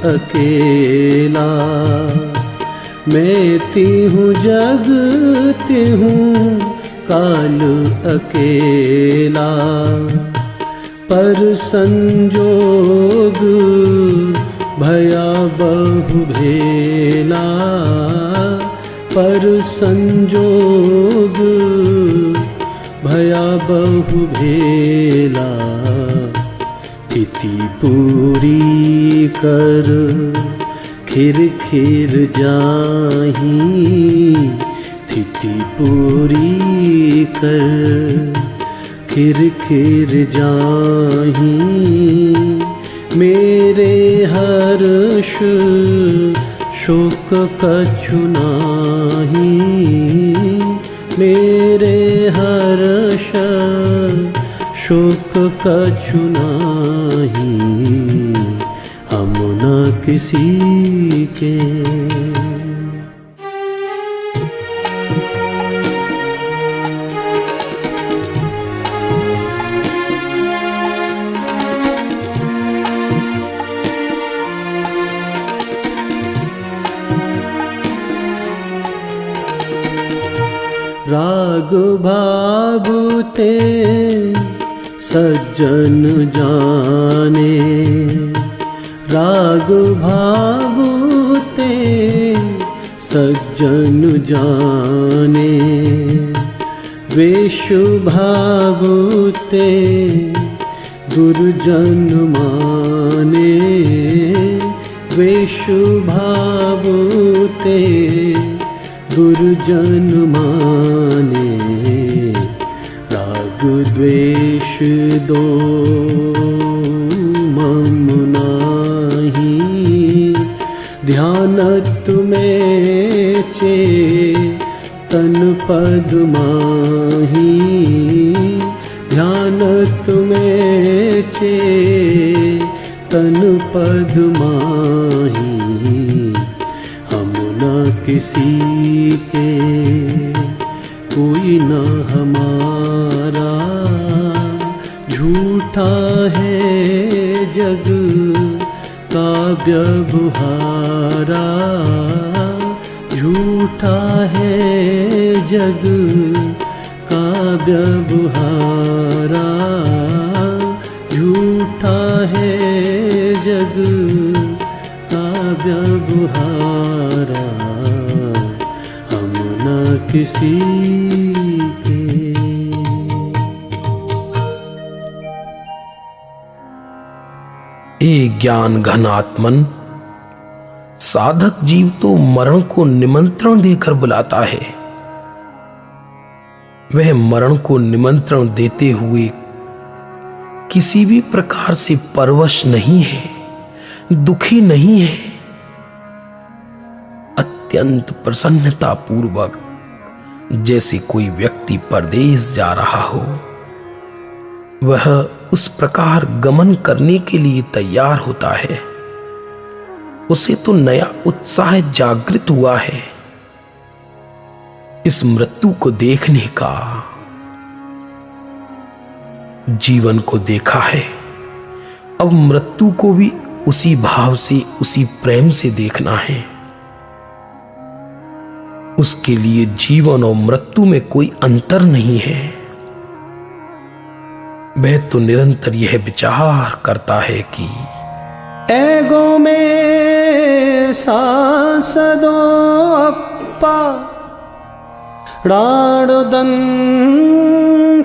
अकेला, मैं ती हूँ जगती हूँ काल अकेला, पर संजोग भया बहु भेला, पर संजोग भया बहु भेला, इति पूरी कर खिर खिर जाही, तिथि पूरी कर खिर खिर जाही, मेरे हर्ष शोक कछु नाही, मेरे हर्ष शोक कछु नाही, हम न किसी के। राग भावते सज्जन जाने, राग भावते सज्जन जाने, वेश भावते दुर्जन माने, वेश भावते दुर्जन माने, राग द्वेष दो मम नाही, ध्यानत में चे तन पद माही, ध्यानत में चे तन पद माही, हम न किसी के कोई न हमारा, झूठा है जग का व्यवहारा, झूठा है जग का व्यवहारा, झूठा है जग का व्यवहारा, हम न किसी के। ए ज्ञान घन आत्मन, साधक जीव तो मरण को निमंत्रण देकर बुलाता है। वह मरण को निमंत्रण देते हुए किसी भी प्रकार से परवश नहीं है, दुखी नहीं है। अत्यंत प्रसन्नता पूर्वक जैसे कोई व्यक्ति परदेश जा रहा हो, वह उस प्रकार गमन करने के लिए तैयार होता है। उसे तो नया उत्साह जागृत हुआ है इस मृत्यु को देखने का। जीवन को देखा है, अब मृत्यु को भी उसी भाव से, उसी प्रेम से देखना है। उसके लिए जीवन और मृत्यु में कोई अंतर नहीं है। वह तो निरंतर यह विचार करता है कि एगो में सांसदो अप्पा राड़दन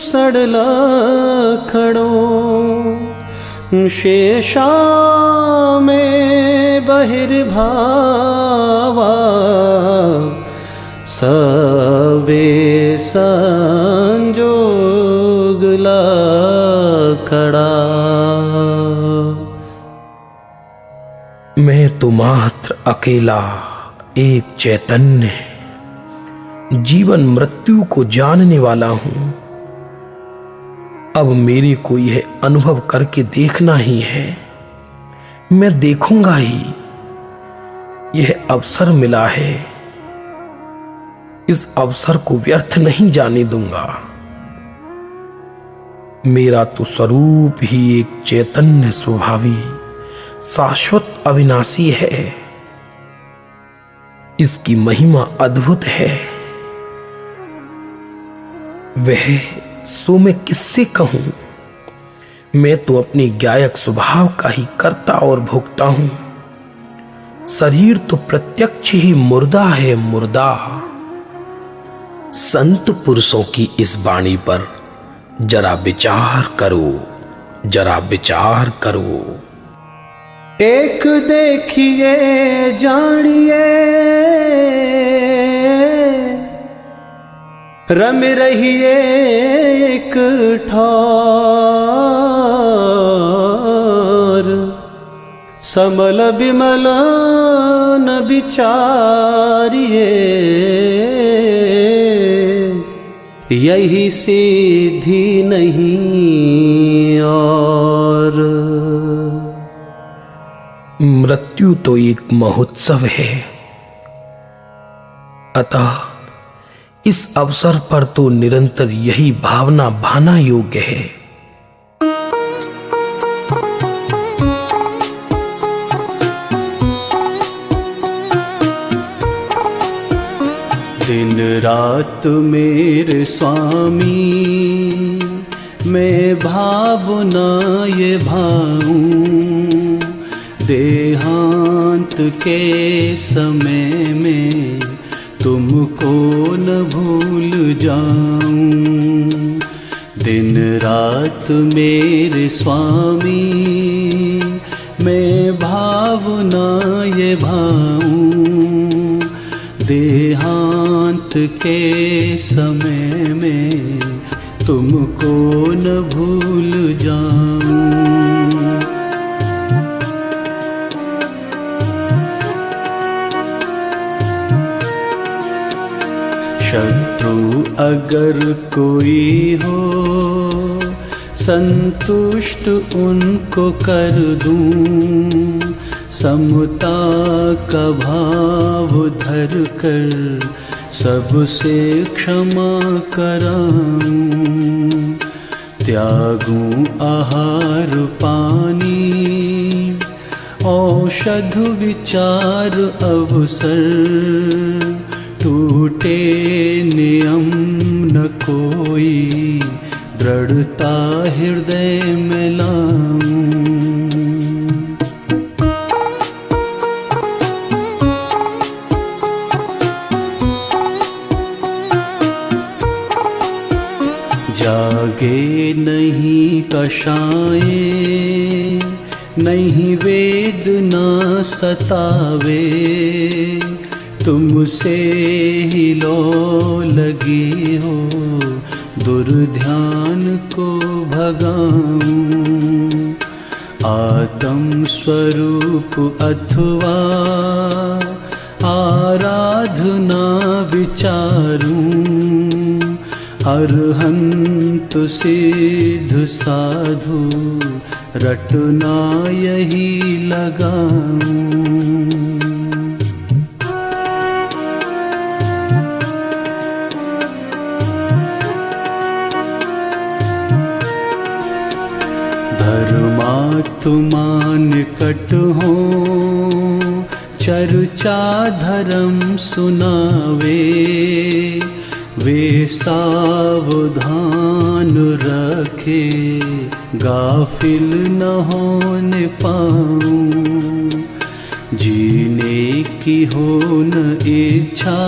सड़ल खड़ो, शेषा में बहिर्भावा सवे संजो खड़ा। मैं तो मात्र अकेला एक चैतन्य, जीवन मृत्यु को जानने वाला हूं। अब मेरे को यह अनुभव करके देखना ही है। मैं देखूंगा ही। यह अवसर मिला है, इस अवसर को व्यर्थ नहीं जाने दूंगा। मेरा तो स्वरूप ही एक चैतन्य स्वभावी शाश्वत अविनाशी है। इसकी महिमा अद्भुत है। वह सो मैं किससे कहूं। मैं तो अपने गायक स्वभाव का ही कर्ता और भोक्ता हूं। शरीर तो प्रत्यक्ष ही मुर्दा है, मुर्दा। संत पुरुषों की इस वाणी पर जरा विचार करो, जरा विचार करो। एक देखिए जानिए, रम रहिए एक ठार। समल बिमल न विचारिए, यही सीधी नहीं और। मृत्यु तो एक महोत्सव है, अतः इस अवसर पर तो निरंतर यही भावना भाना योग्य है। दिन रात मेरे स्वामी, मैं भावना ये भाऊं। देहांत के समय में तुमको न भूल जाऊं। दिन रात मेरे स्वामी, मैं भावना ये भाऊं। देहांत के समय में तुमको न भूल जाऊं। शत्रु अगर कोई हो, संतुष्ट उनको कर दूं। समता का भाव धर कर सबसे क्षमा कराऊं। त्यागूं आहार पानी, औषध विचार अवसर। टूटे नियम न कोई, दृढ़ता हृदय में लाऊं। जागे नहीं कषाये, नहीं वेदना सतावे। तुमसे ही लो लगी हो, दुर्ध्यान को भगाऊं। आत्म स्वरूप अथवा आराधना विचारूं। अरहंत सिद्ध साधु रटना यही लगाऊं। धर्मात्मा निकट हो, चर्चा धर्म सुनावे। वे सावधान रखे, गाफिल न होने पाऊं। जीने की हो न इच्छा,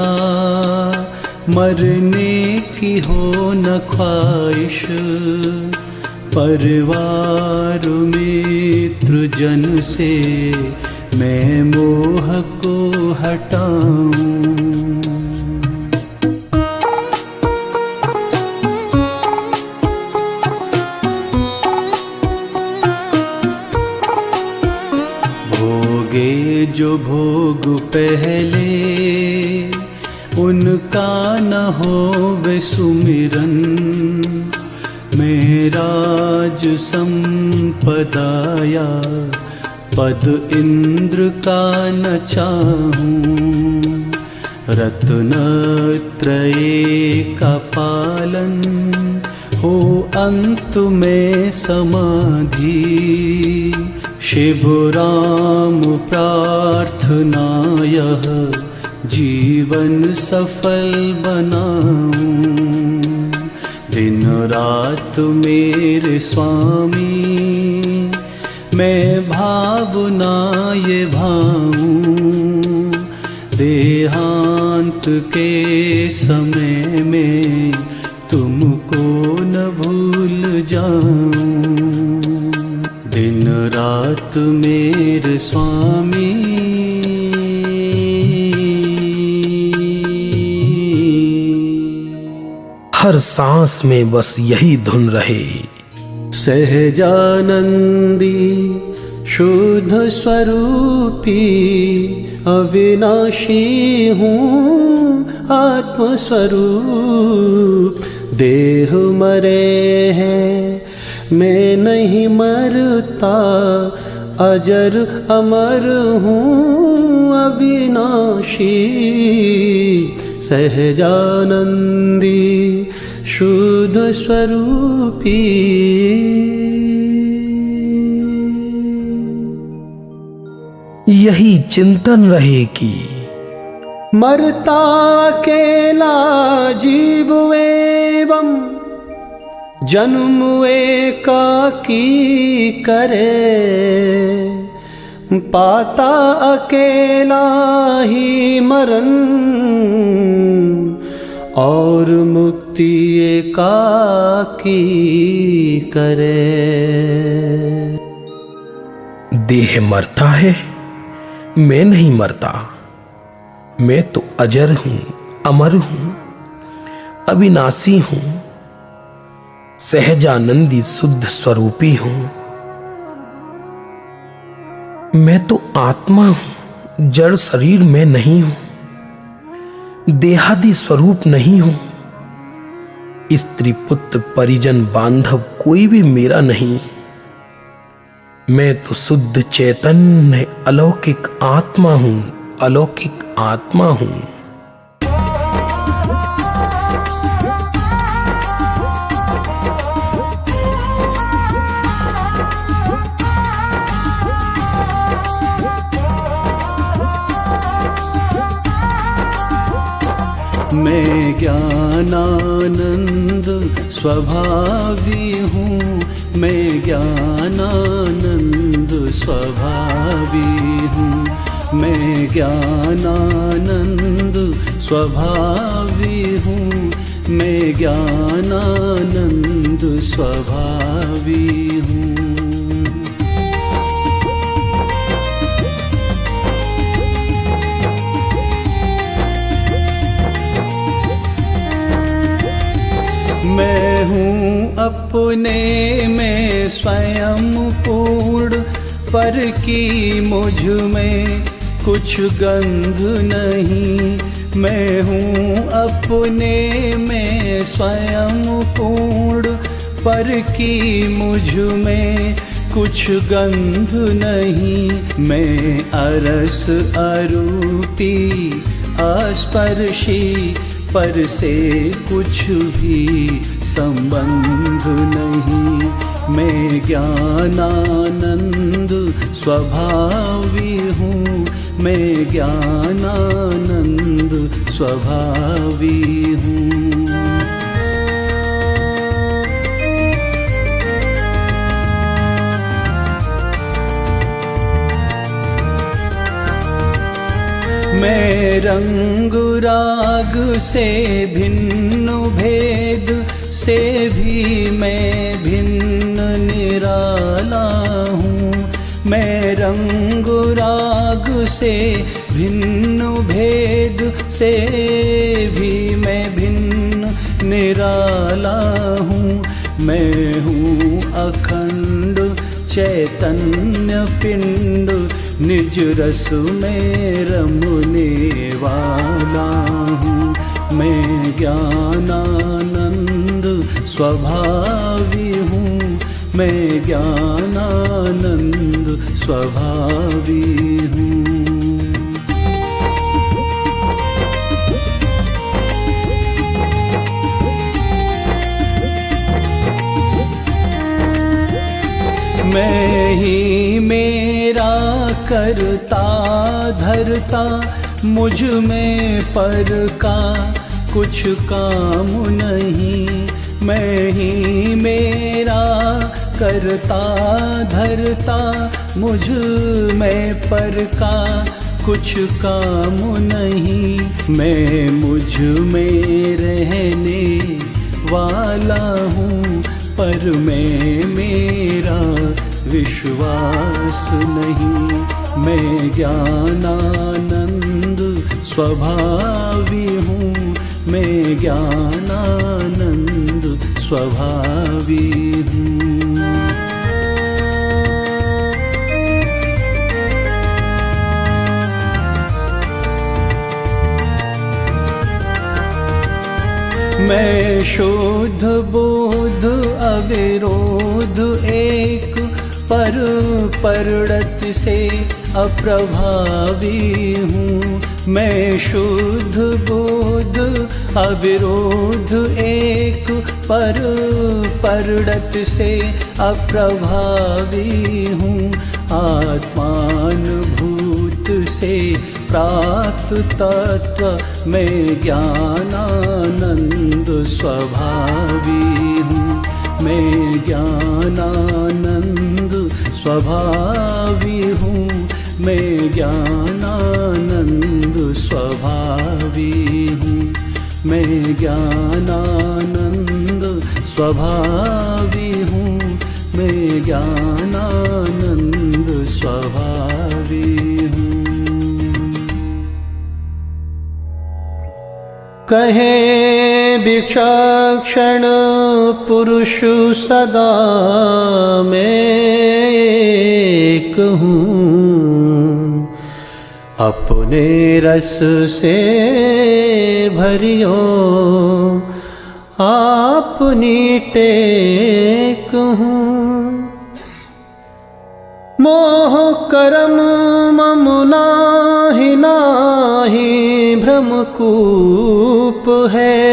मरने की हो न ख्वाहिश। परिवार मित्र जन से मैं मोह को हटाऊं। जो भोग पहले उनका न होवे सुमिरन। मेराज संपदाया पद इंद्र का न चाहूं। रत्नत्रये का पालन हो अंत में समाधि। शिव राम प्रार्थना यह जीवन सफल बनाऊं। दिन रात मेरे स्वामी मैं भावना ये भाऊं। देहांत के समय में तुमको न भूल जाऊं। दिन रात मेरे स्वामी हर सांस में बस यही धुन रहे। सहजानंदी शुद्ध स्वरूपी अविनाशी हूँ आत्मस्वरूप। देह मरे हैं मैं नहीं मरता। अजर अमर हूँ अविनाशी। सहजानंदी शुद्ध स्वरूपी। यही चिंतन रहे कि मरता अकेला जीव एवं जन्म एकाकी करे। पाता अकेला ही मरण और मुक्ति एकाकी करे। देह मरता है, मैं नहीं मरता। मैं तो अजर हूं, अमर हूं, अविनाशी हूं, सहजानंदी शुद्ध स्वरूपी हूं। मैं तो आत्मा हूं, जड़ शरीर में नहीं हूं, देहादि स्वरूप नहीं हूं। स्त्री पुत्र परिजन बांधव कोई भी मेरा नहीं। मैं तो शुद्ध चैतन्य अलौकिक आत्मा हूं, अलौकिक आत्मा हूं। मैं ज्ञानानंद स्वभावी हूँ। मैं ज्ञानानंद स्वभावी हूँ। मैं ज्ञानानंद स्वभावी हूँ। मैं ज्ञानानंद स्वभावी हूँ। मैं हूँ अपने में स्वयं पूर्ण, पर की मुझ में कुछ गंध नहीं। मैं हूँ अपने में स्वयं पूर्ण, पर की मुझ में कुछ गंध नहीं। मैं अरस अरूपी अस्पर्शी, पर से कुछ भी संबंध नहीं। मैं ज्ञानानंद स्वभावी हूँ। मैं ज्ञानानंद स्वभावी हूँ। मैं रंग राग से भिन्न, भेद से भी मैं भिन्न निराला हूँ। मैं रंग राग से भिन्न, भेद से भी मैं भिन्न निराला हूँ। मैं हूँ अखंड चैतन्य पिंड, निज रस में रमने वाला हूँ। मैं ज्ञानानंद स्वभावी हूँ, मैं ज्ञानानंद स्वभावी हूँ। मैं ही मेरा करता धरता, मुझ में पर का कुछ काम नहीं। मैं ही मेरा करता धरता, मुझ में पर का कुछ काम नहीं। मैं मुझ में रहने वाला हूँ, पर मैं मेरा विश्वास नहीं। मैं ज्ञानानंद स्वभावी हूँ, मैं ज्ञानानंद स्वभावी हूँ। मैं शुद्ध बुद्ध अविरोध एक, पर परड़त से अप्रभावी हूँ। मैं शुद्ध बुद्ध अविरोध एक, पर परड़त से अप्रभावी हूँ। आत्मानुभूत से प्राप्त तत्व मैं ज्ञानानंद स्वभावी हूँ। मैं ज्ञानानंद स्वभावी हूँ, मैं ज्ञानानंद स्वभावी हूँ। मैं ज्ञानानंद स्वभावी हूँ, मैं ज्ञानानंद स्वभावी हूँ। कहे विचक्षण पुरुष सदा मैं एक हूँ, अपने रस से भरियो आपनी टेक हूँ। मोह करम मम नाहि नाहि भ्रमकूप है,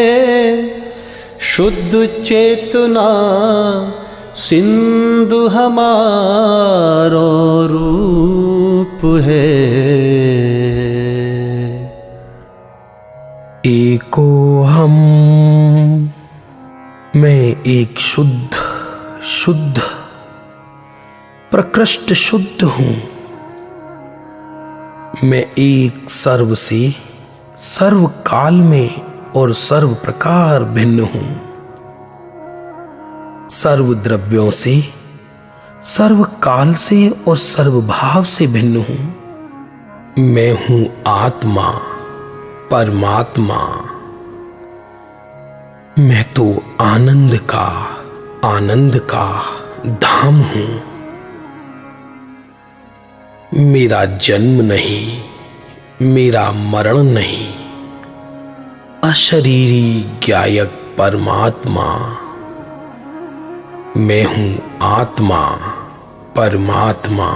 शुद्ध चेतना सिंधु हमारो रूप है। एको हम, मैं एक शुद्ध शुद्ध प्रकृष्ट शुद्ध हूँ। मैं एक सर्व से सर्व काल में और सर्व प्रकार भिन्न हूँ। सर्व द्रव्यों से सर्व काल से और सर्व भाव से भिन्न हूँ। मैं हूँ आत्मा परमात्मा। मैं तो आनंद का धाम हूँ। मेरा जन्म नहीं, मेरा मरण नहीं, अशरीरी ज्ञायक परमात्मा। मैं हूँ आत्मा परमात्मा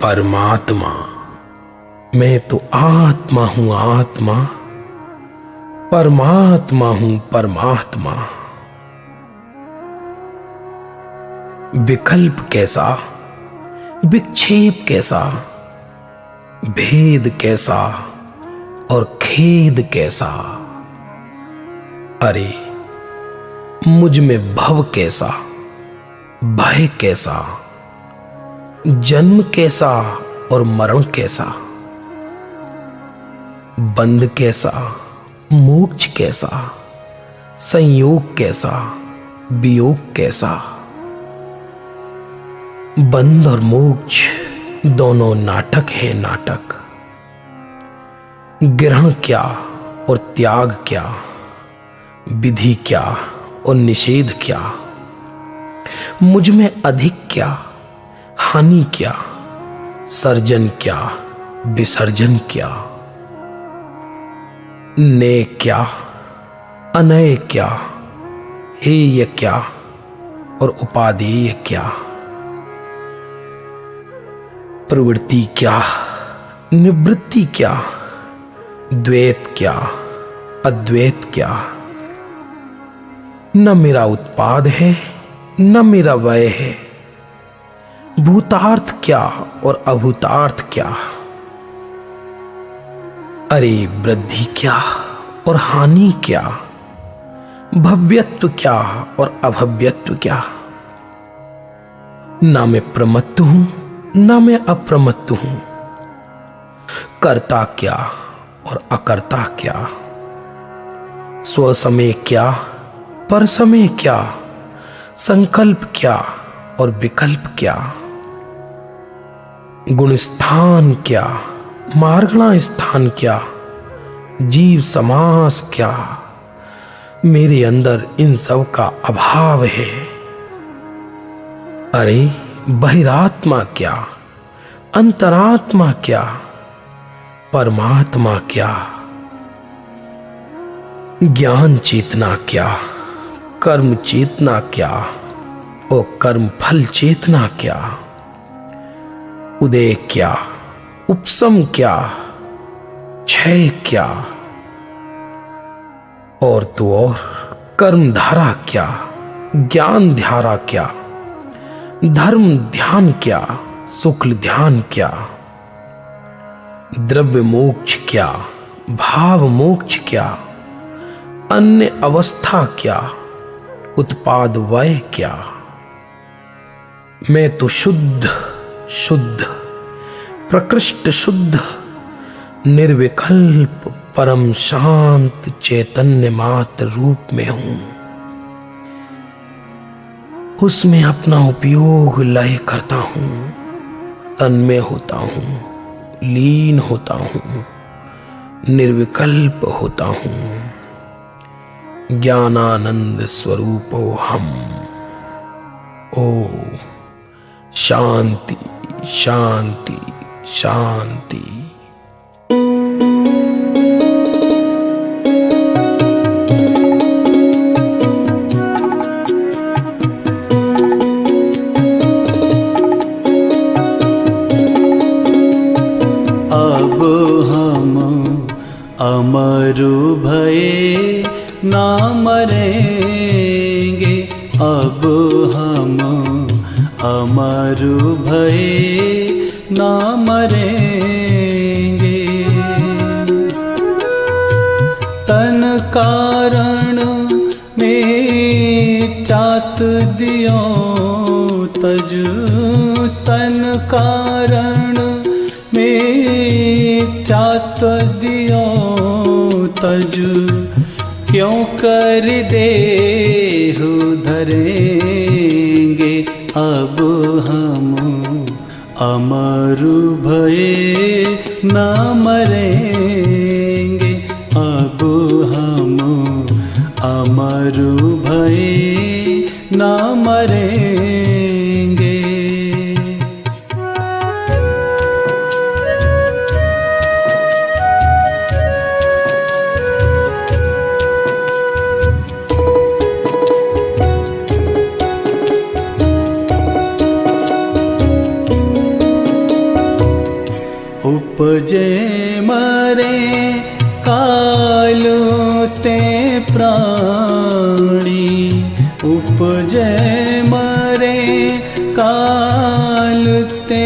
परमात्मा। मैं तो आत्मा हूँ आत्मा, परमात्मा हूँ परमात्मा। विकल्प कैसा, विक्षेप कैसा, भेद कैसा और खेद कैसा। अरे मुझ में भव कैसा, भय कैसा, जन्म कैसा और मरण कैसा, बंध कैसा, मोक्ष कैसा, संयोग कैसा, वियोग कैसा। बंध और मोक्ष दोनों नाटक है नाटक। ग्रहण क्या और त्याग क्या, विधि क्या और निषेध क्या, मुझ में अधिक क्या, हानि क्या, सर्जन क्या विसर्जन क्या, ने क्या अनय क्या, हेय क्या और उपादेय क्या, प्रवृत्ति क्या निवृत्ति क्या, द्वैत क्या अद्वैत क्या। न मेरा उत्पाद है न मेरा वय है, भूतार्थ क्या और अभूतार्थ क्या। अरे वृद्धि क्या और हानि क्या, भव्यत्व क्या और अभव्यत्व क्या। ना मैं प्रमत्त हूं ना मैं अप्रमत्त हूं, कर्ता क्या और अकर्ता क्या, स्वसमय क्या परसमय क्या, संकल्प क्या और विकल्प क्या, गुण स्थान क्या मार्गणा स्थान क्या, जीव समास क्या। मेरे अंदर इन सब का अभाव है। अरे बहिरात्मा क्या अंतरात्मा क्या, परमात्मा क्या, ज्ञान चेतना क्या कर्म चेतना क्या और कर्म फल चेतना क्या, उदय क्या उपशम क्या क्षय क्या, और तो और कर्म धारा क्या ज्ञान धारा क्या, धर्म ध्यान क्या शुक्ल ध्यान क्या, द्रव्य मोक्ष क्या भाव मोक्ष क्या, अन्य अवस्था क्या उत्पाद वय क्या। मैं तो शुद्ध शुद्ध प्रकृष्ट शुद्ध निर्विकल्प परम शांत चैतन्य मात्र रूप में हूं। उसमें अपना उपयोग लय करता हूं, तन्मय होता हूं, लीन होता हूं, निर्विकल्प होता हूं। ज्ञानानंद स्वरूपो हम। ओम शांति शांति शांति। अब हम अमर भये ना मरेंगे, अब हम अमर भये ना मरेंगे। तन कारण में चात दियो तज, तन कारण में चात दियो तज, क्यों कर देहु धरेंगे। अब हम अमर भये न मरेंगे, अब हम अमर भये न मरेंगे। उपजे मरे कालु ते प्राणी, उपजे मरे काल ते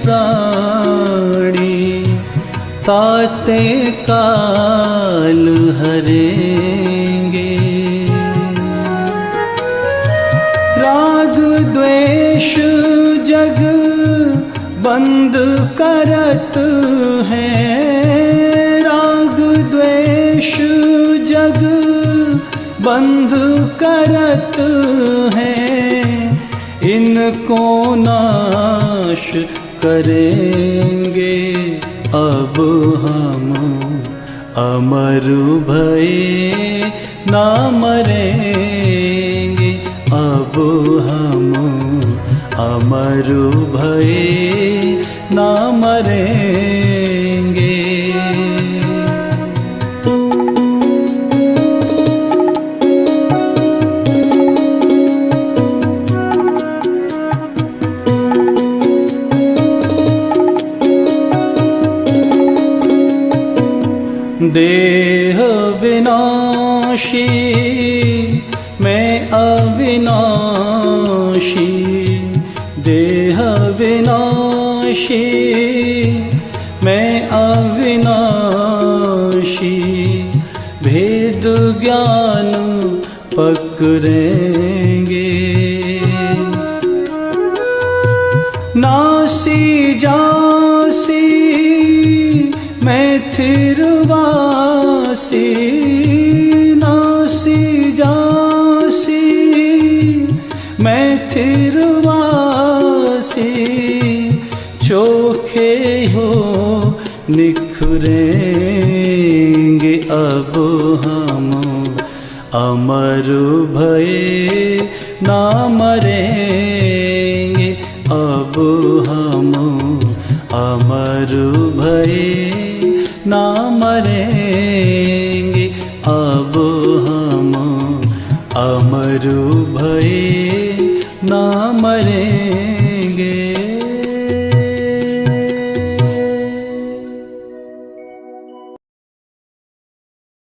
प्राणी, ताते काल हरेंगे। राग द्वेष जग बंद करत है, राग द्वेष जग बंद करत है। इनको नाश करेंगे, अब हम अमर भये ना मरेंगे, अब हम अमर भये ना मरेंगे। देह विनाशी मैं अविनाशी, देह विनाशी मैं अविनाशी, भेद ज्ञान पकड़ेंगे। नासी जासी मैं थिरवासी, नासी जासी मैं थिरवासी, चोखे हो निखरेंगे अब हम अमर भये ना मरेंगे। अब हम अमर भये ना मरेंगे। अब हम अमर भये